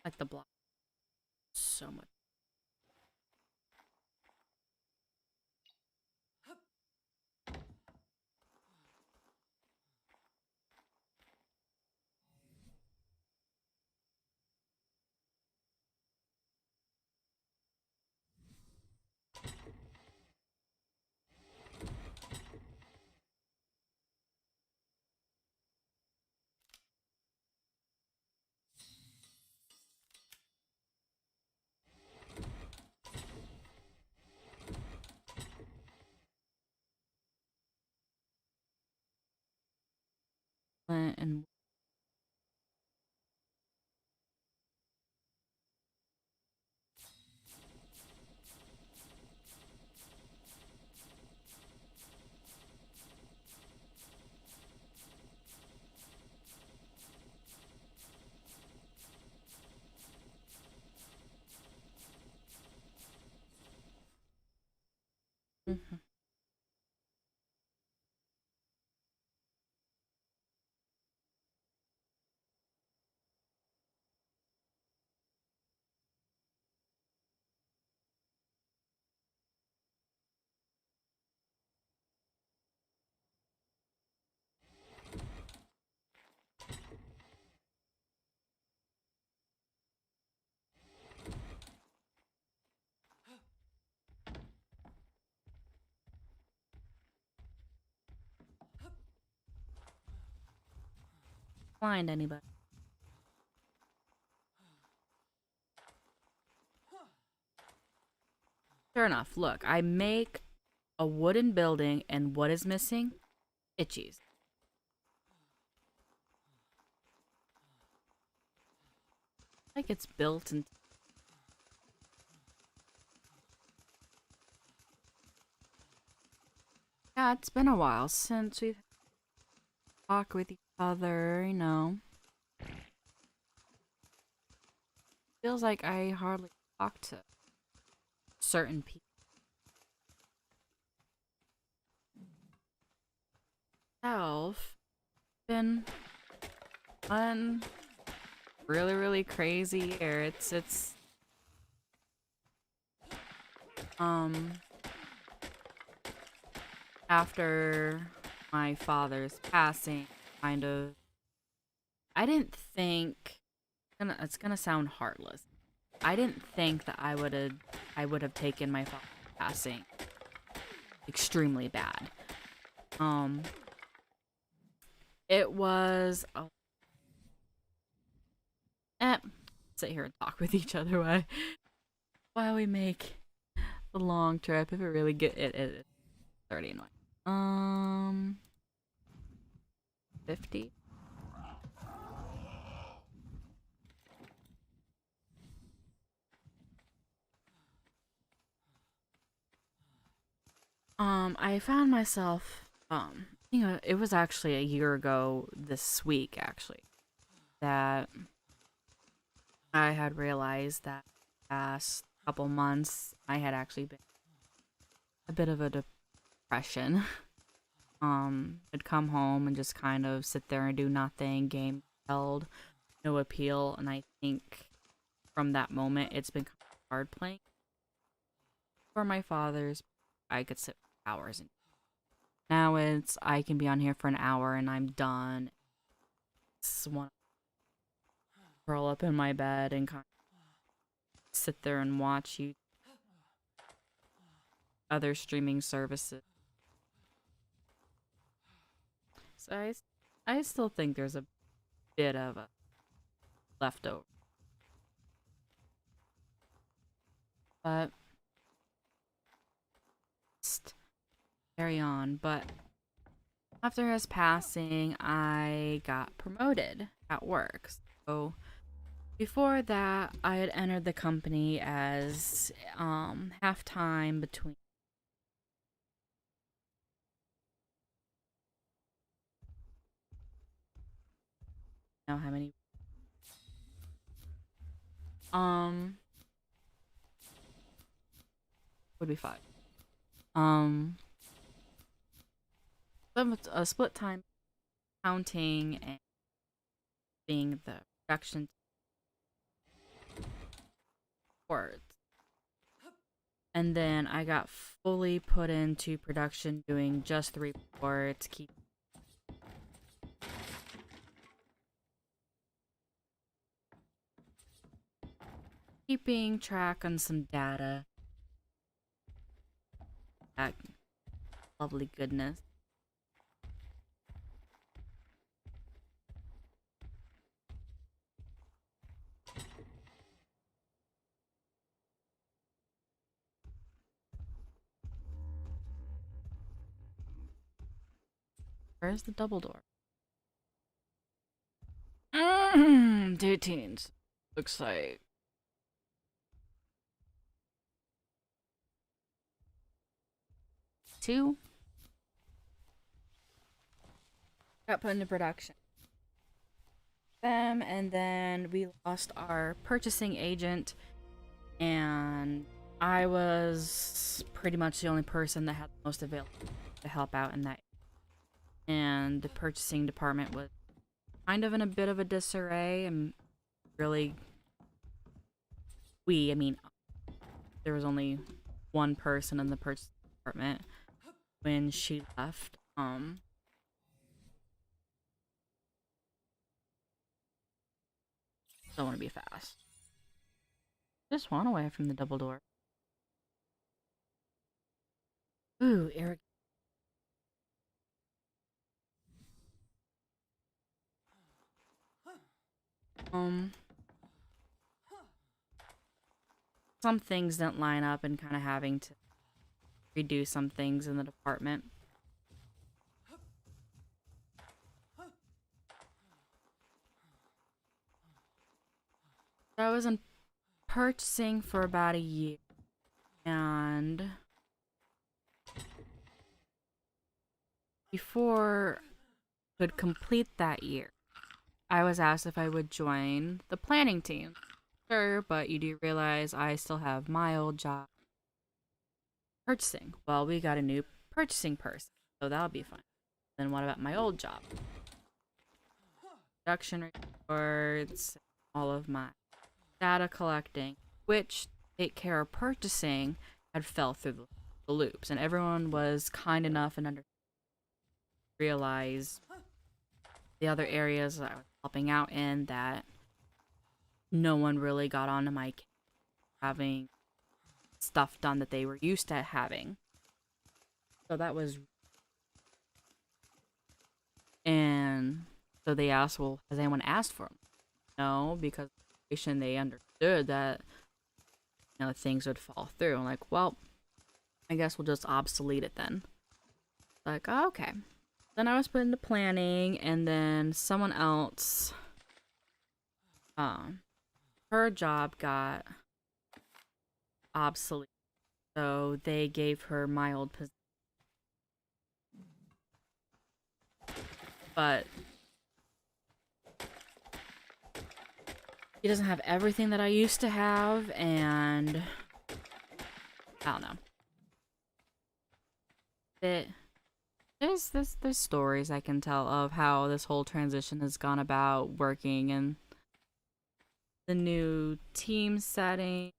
Like the block so much. And mhm. Find anybody. Sure enough, look, I make a wooden building and what is missing? Itchies. like it's built in. Yeah, it's been a while since we've talked with each other, you know. Feels like I hardly talk to certain people. Self been fun, really crazy year. It's um after my father's passing, kind of I didn't think it's gonna sound heartless. I didn't think that I would have taken my father's passing extremely bad. Um it was eh, sit here and talk with each other while we make the long trip. If it really it's already annoying. 50. I found myself, it was actually a year ago this week, actually, that I had realized that past couple months I had actually been a bit of a depression. I'd come home and just kind of sit there and do nothing, game held, no appeal, and I think from that moment it's been kind of hard playing for my father's. I could sit for hours and now it's I can be on here for an hour and I'm done. Just want to curl up in my bed and kind of sit there and watch you other streaming services. So I still think there's a bit of a leftover, but just carry on. But after his passing, I got promoted at work. So before that, I had entered the company as half-time between how many um would be 5. Um a split time counting and being the production support. And then I got fully put into production doing just the reports, keeping track on some data. That lovely goodness. Where's the double door? 2 teens. Looks like 2 got put into production. Them, and then we lost our purchasing agent, and I was pretty much the only person that had the most available to help out in that. And the purchasing department was kind of in a bit of a disarray, and really, I mean, there was only one person in the purchasing department when she left. Don't want to be fast. Just one away from the double door. Ooh, Eric. Um, some things didn't line up and kind of having to redo some things in the department. I was in purchasing for about a year, and before I could complete that year, I was asked if I would join the planning team. Sure, but you do realize I still have my old job purchasing. Well, we got a new purchasing person, so that'll be fun. Then what about my old job? Production reports, all of my data collecting, which take care of purchasing, had fell through the loops, and everyone was kind enough and realize the other areas that I was helping out in that no one really got onto my case having stuff done that they were used to having. So that was, and so they asked, well, has anyone asked for them? No, because they understood that, you know, things would fall through. I'm like, well, I guess we'll just obsolete it then. Like, oh, okay. Then I was put into planning, and then someone else, her job got obsolete, so they gave her my old position. But she doesn't have everything that I used to have, and I don't know. There's stories I can tell of how this whole transition has gone about working in the new team setting.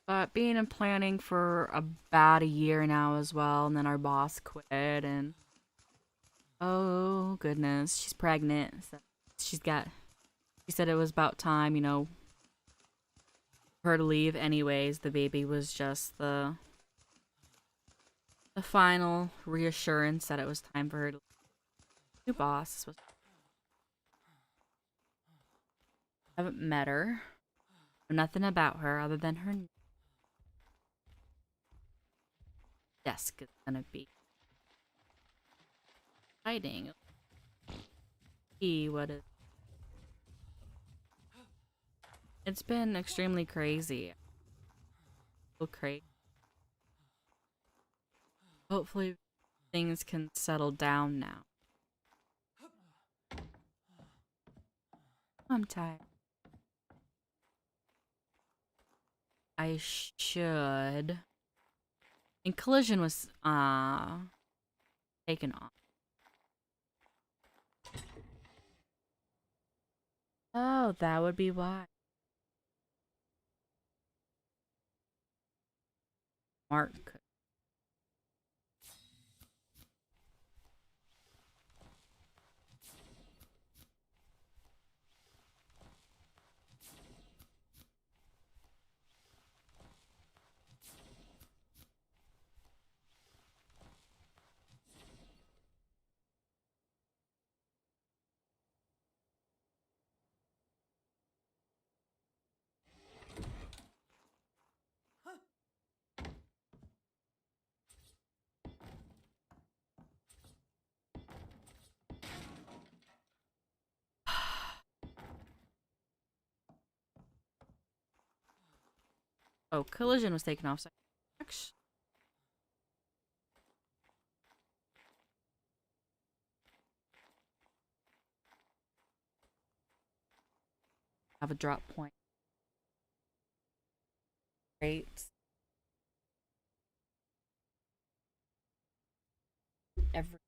But being in planning for about a year now as well, and then our boss quit, and oh goodness, she's pregnant. So she said it was about time, you know, for her to leave anyways. The baby was just the final reassurance that it was time for her to leave. New boss was, I haven't met her. Know nothing about her other than her desk is gonna be exciting. See what is. It's been extremely crazy. So crazy. Hopefully things can settle down now. I'm tired. I should. And collision was taken off. Oh, that would be why. Mark. Oh, collision was taken off. So actually, have a drop point. Great. Every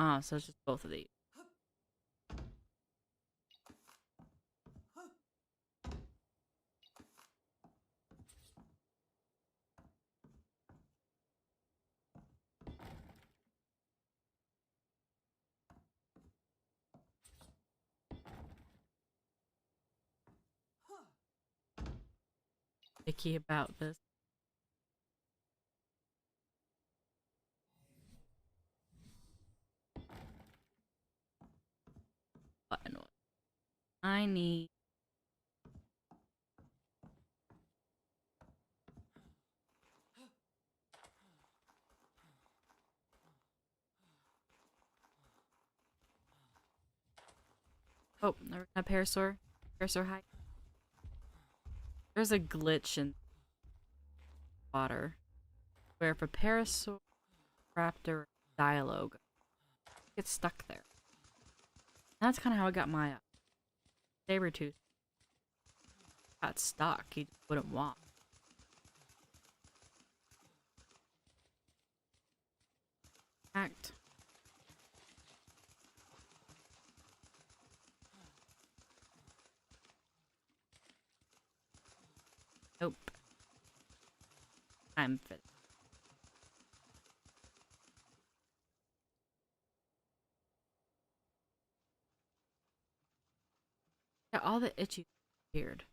Ah, so it's just both of these. Picky about this. Button. I need. Oh, never a parasaur. Parasaur high. There's a glitch in water where if a parasaur raptor dialogue gets stuck there. And that's kind of how I got my saber tooth. Got stuck. He wouldn't walk. Act. Nope. I'm fit. Yeah, all the itchy appeared.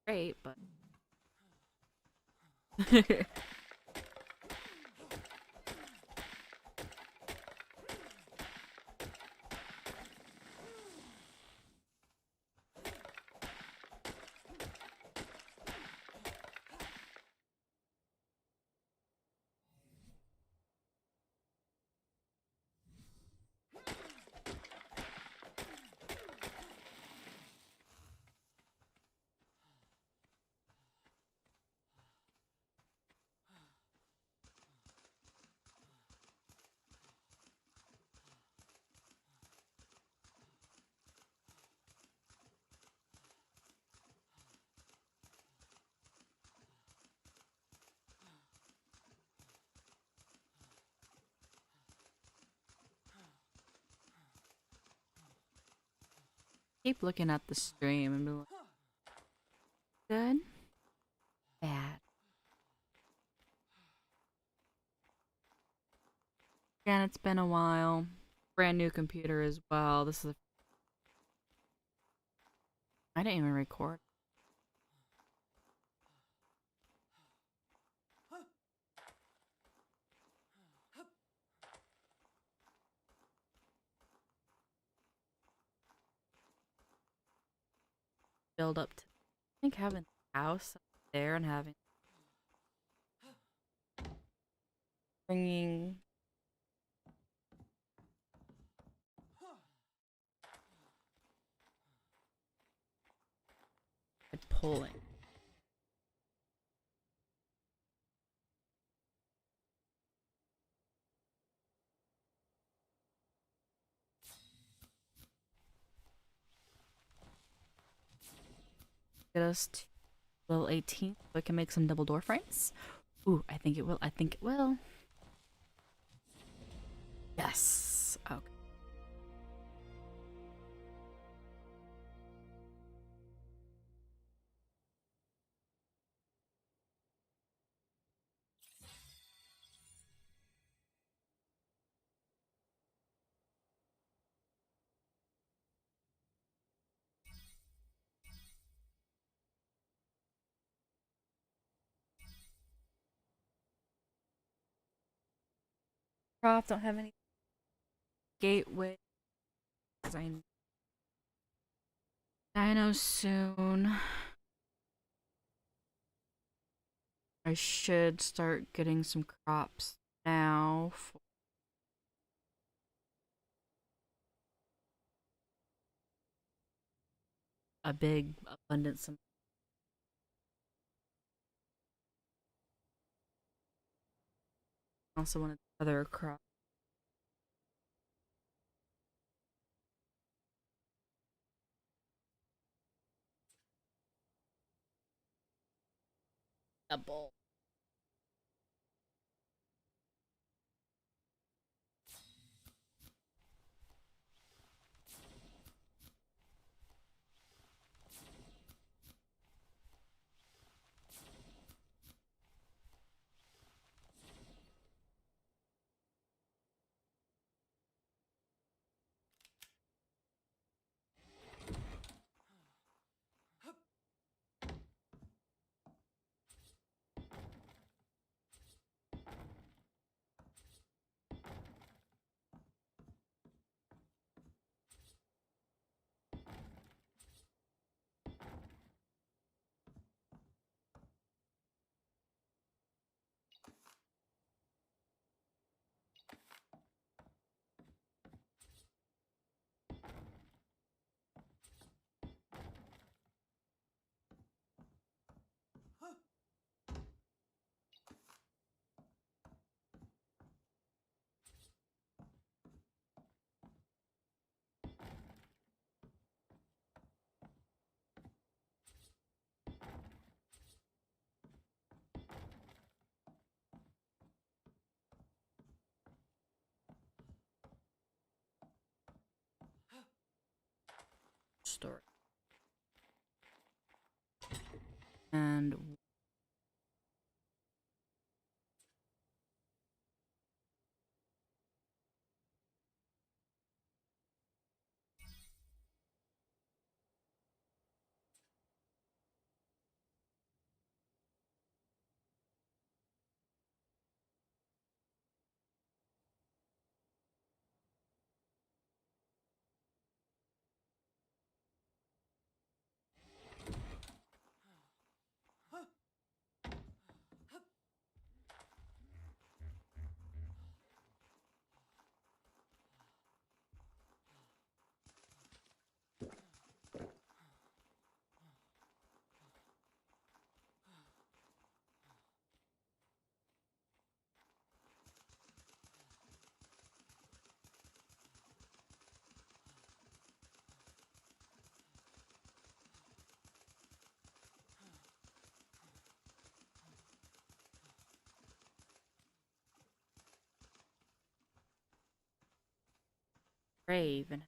Great, but keep looking at the stream and be like, good, bad. Again, it's been a while. Brand new computer as well. This is. I didn't even record. Build up to. I think having a house up there and having. Bringing. Pulling. Get us to level 18 so I can make some double door frames. Ooh, I think it will. I think it will. Yes. Okay. Prof don't have any gateway. I know soon. I should start getting some crops now for a big abundance of also wanted other crop. Double. brave and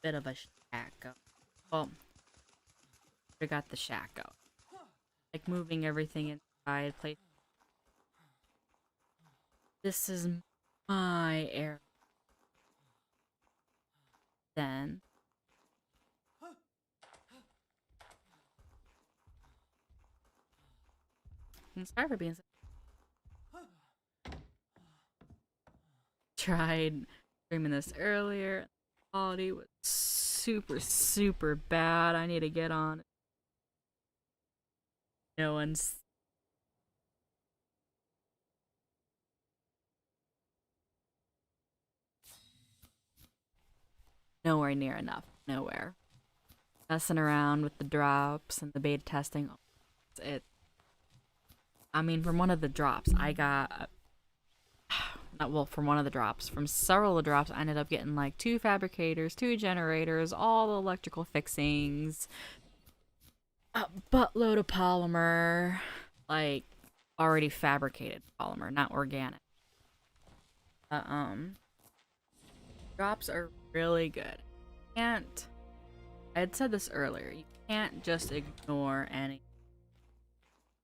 bit of a shack go. Well, we got the shack go. Like moving everything inside place. This is my area. Then and sorry for being so tried streaming this earlier. The quality was super bad. I need to get on it. No one's nowhere near enough. Nowhere. Messing around with the drops and the beta testing. It. I mean, from one of the drops, I got. Not well, from one of the drops. From several of the drops, I ended up getting like 2 fabricators, 2 generators, all the electrical fixings, a buttload of polymer, like already fabricated polymer, not organic. Drops are really good. Can't. I had said this earlier. You can't just ignore any of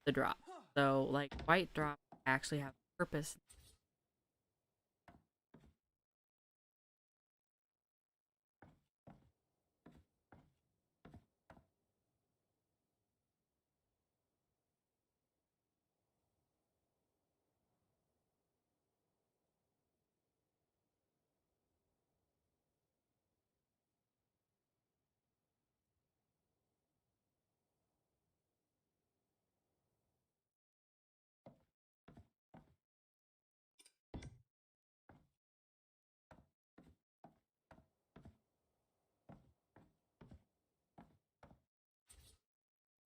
the drops. So, like white drops actually have purpose.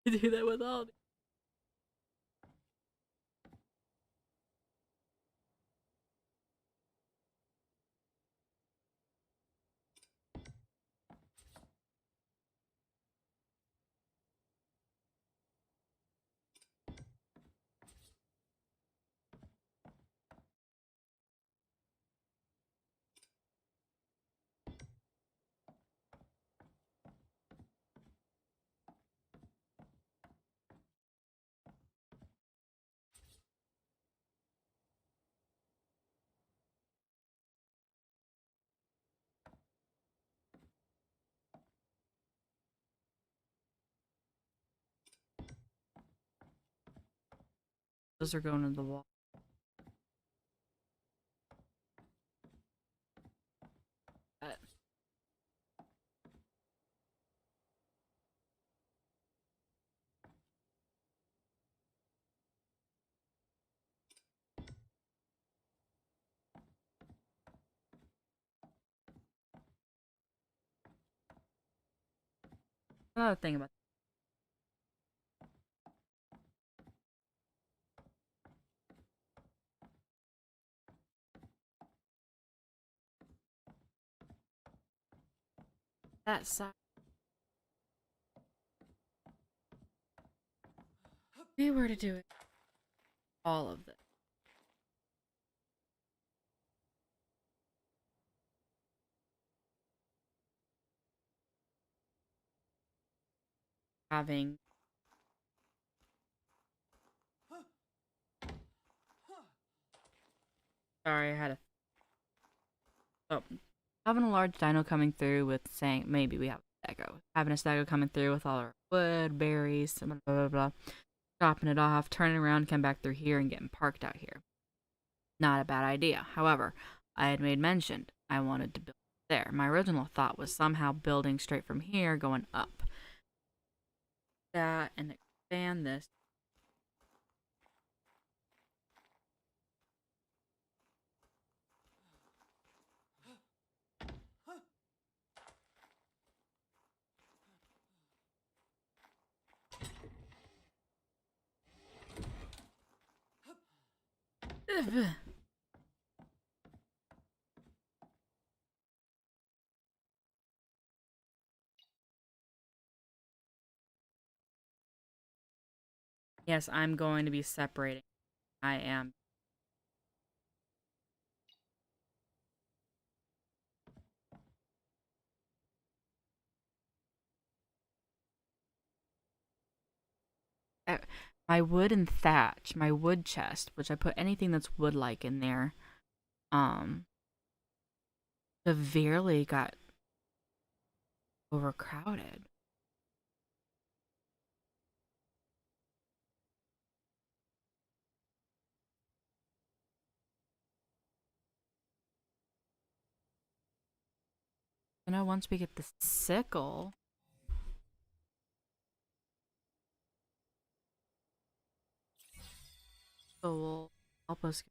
To do that with all. Those are going in the wall. Another thing about that side. If we were to do it, all of this. Having sorry, I had a oh, having a large dino coming through with saying maybe we have a stego. Having a stego coming through with all our wood, berries, blah blah blah, chopping it off, turning around, come back through here and getting parked out here. Not a bad idea. However, I had made mention I wanted to build there. My original thought was somehow building straight from here, going up. That and Fan this. Ugh. Yes, I'm going to be separating. I am. Uh, My wood and thatch, my wood chest, which I put anything that's wood-like in there, um, severely got overcrowded. You know, once we get the sickle, it will help us.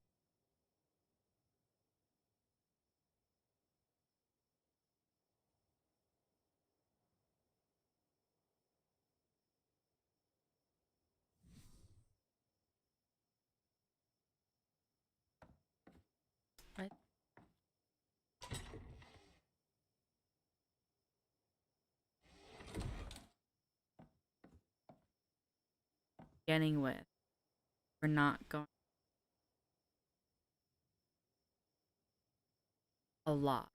Right? Beginning with, we're not going a lot.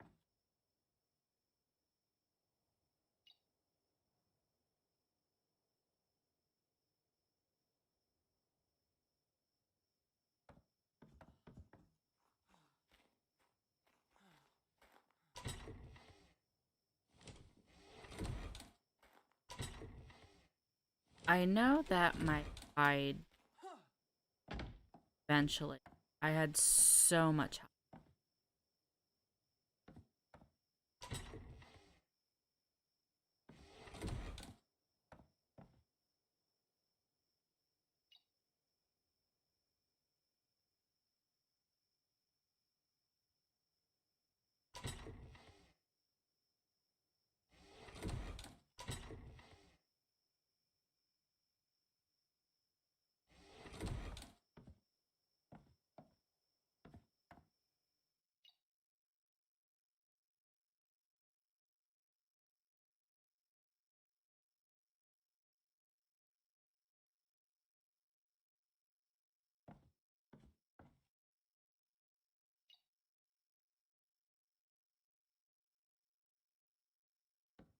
I know that my hide eventually. I had so much help.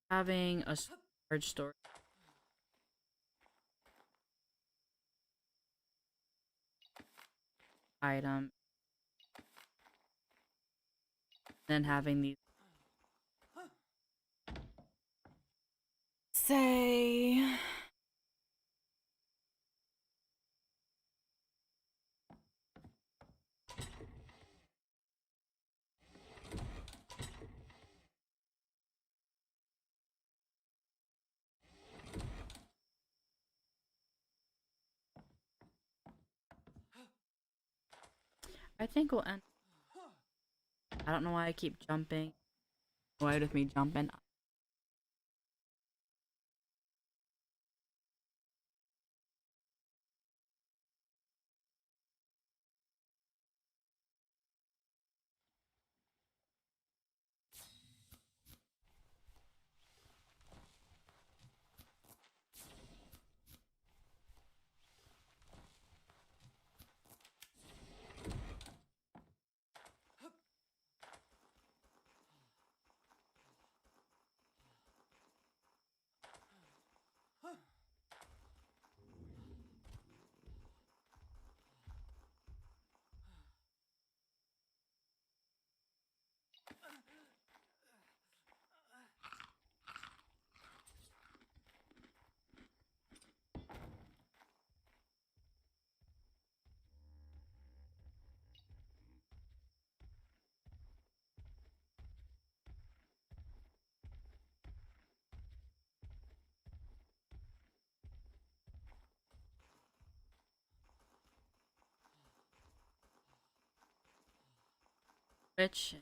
Having a storage store item, then having these say I think we'll end. I don't know why I keep jumping. Why with me jumping? Which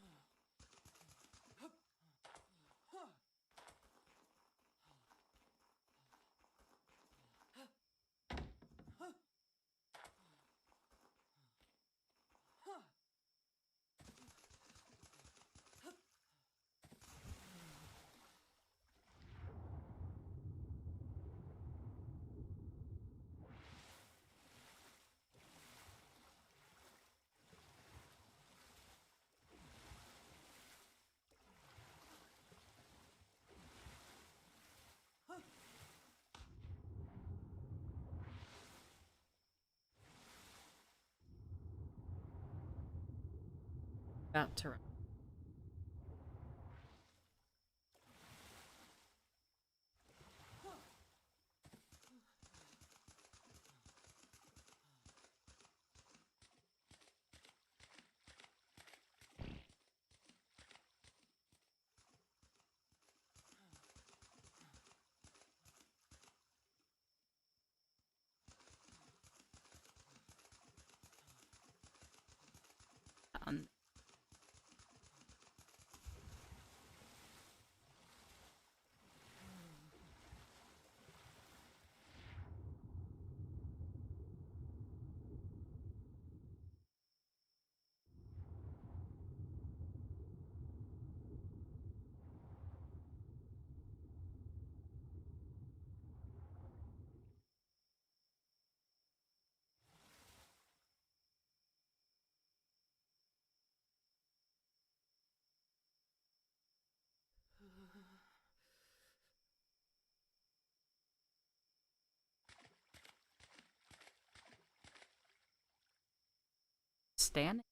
about to run. On. Standing.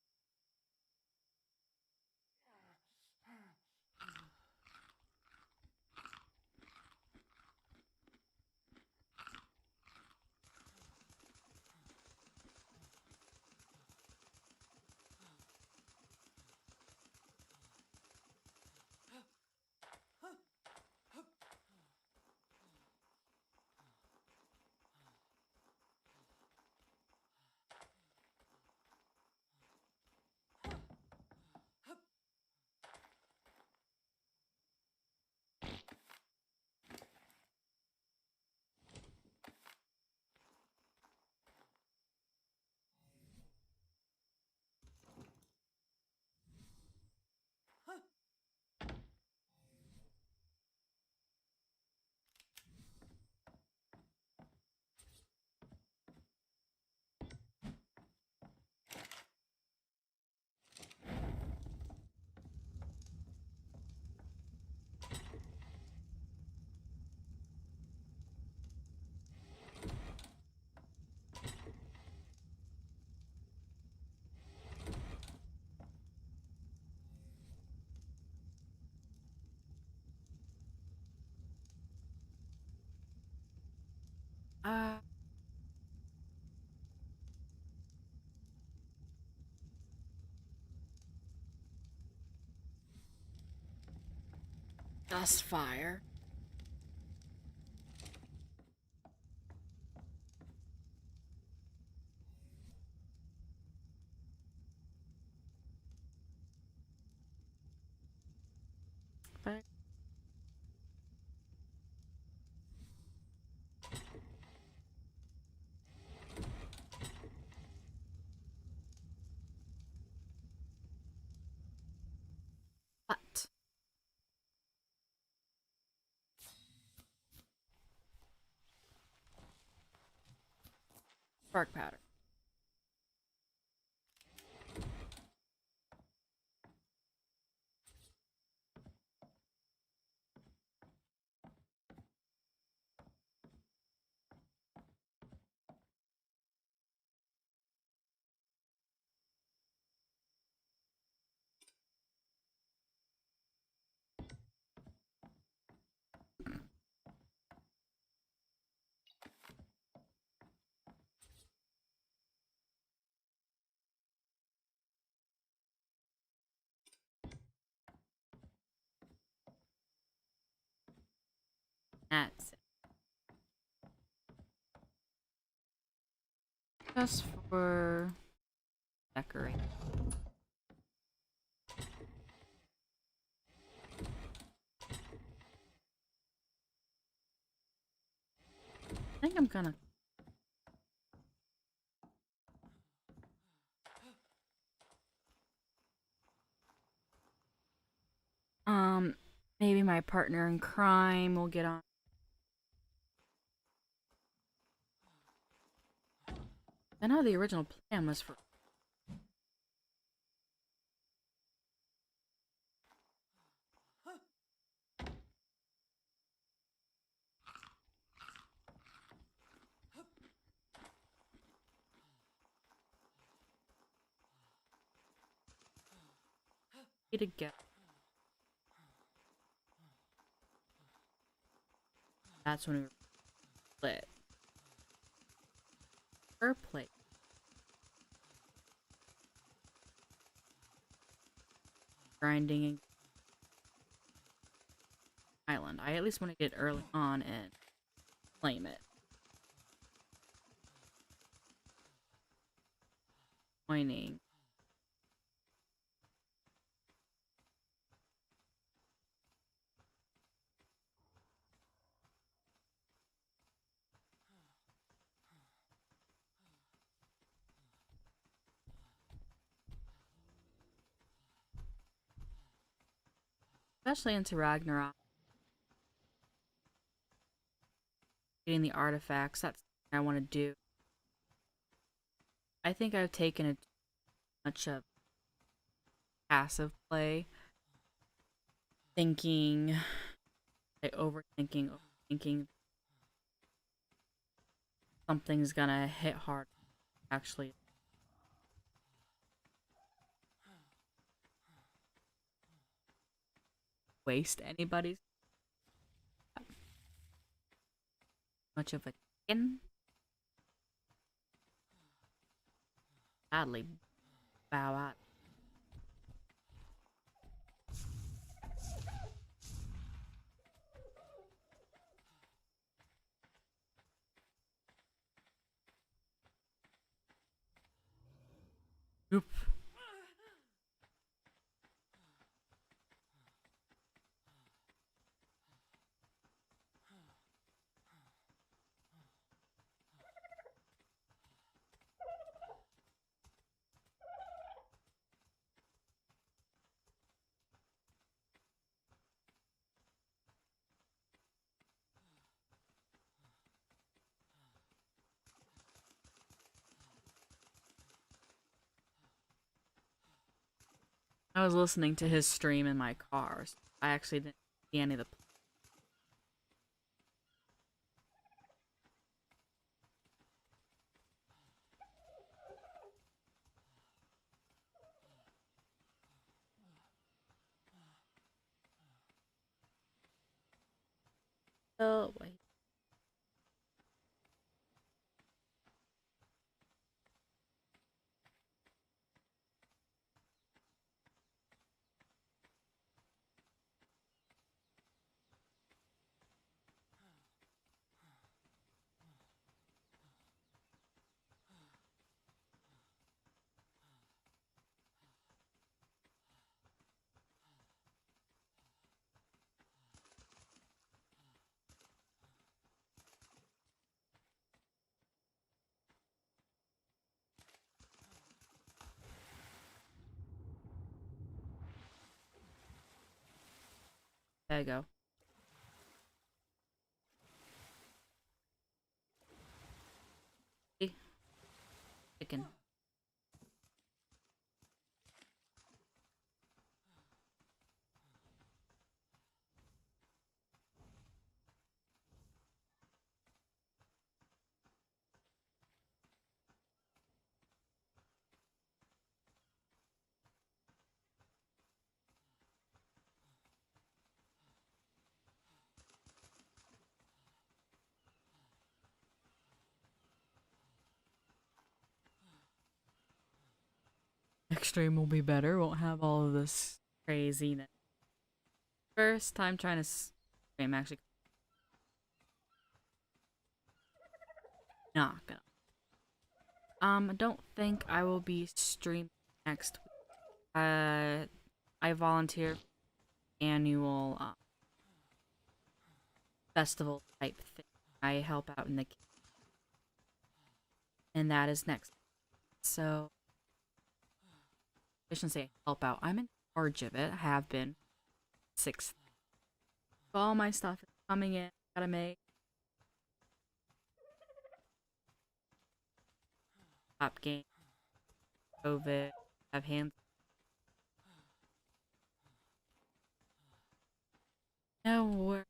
Uh, dust fire. But what? Spark powder. That's it. Just for decorating. I'm gonna. Maybe my partner in crime will get on. I know the original plan was for. To get. That's when we were split. Her place. Grinding and island. I at least want to get early on and claim it. Mining. Especially into Ragnarok. Getting the artifacts. That's what I want to do. I think I've taken a much of passive play. Thinking. Like overthinking. Something's gonna hit hard. Actually. Waste anybody's. Much of a chicken. Sadly. Bow out. Oop. I was listening to his stream in my car. So I actually didn't see any of the. Oh, wait. There you go. Hey, chicken. Extreme will be better. Won't have all of this craziness. First time trying to stream, actually. Not gonna. I don't think I will be streaming next week. I volunteer for annual festival type thing. I help out in the and that is next. So I shouldn't say help out. I'm in charge of it. I have been 6th. All my stuff is coming in. Gotta make top game. COVID. Have hands. No.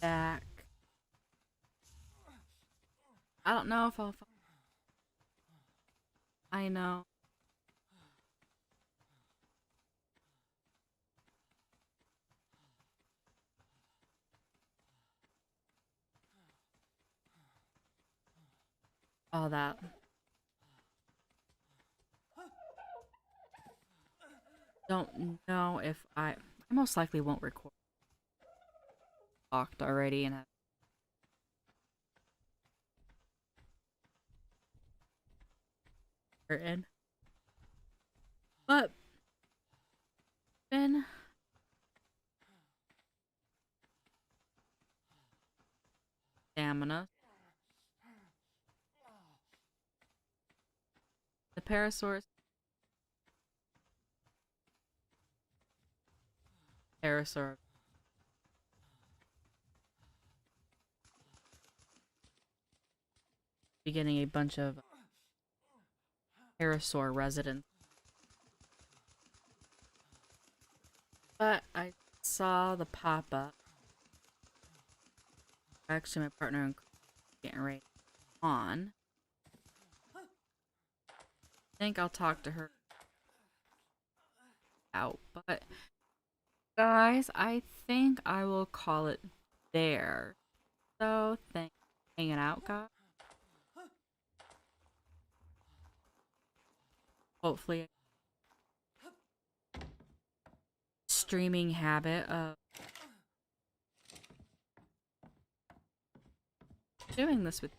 Back. I don't know if I'll. I know. All that. Don't know if I most likely won't record. Locked already and have in. But been stamina. The Parasaurus. Parasaur. Be getting a bunch of Parasaur residents. But I saw the pop up. Actually, my partner and getting ready on. I think I'll talk to her out. But guys, I think I will call it there. So thanks for hanging out, guys. Hopefully, streaming habit of doing this with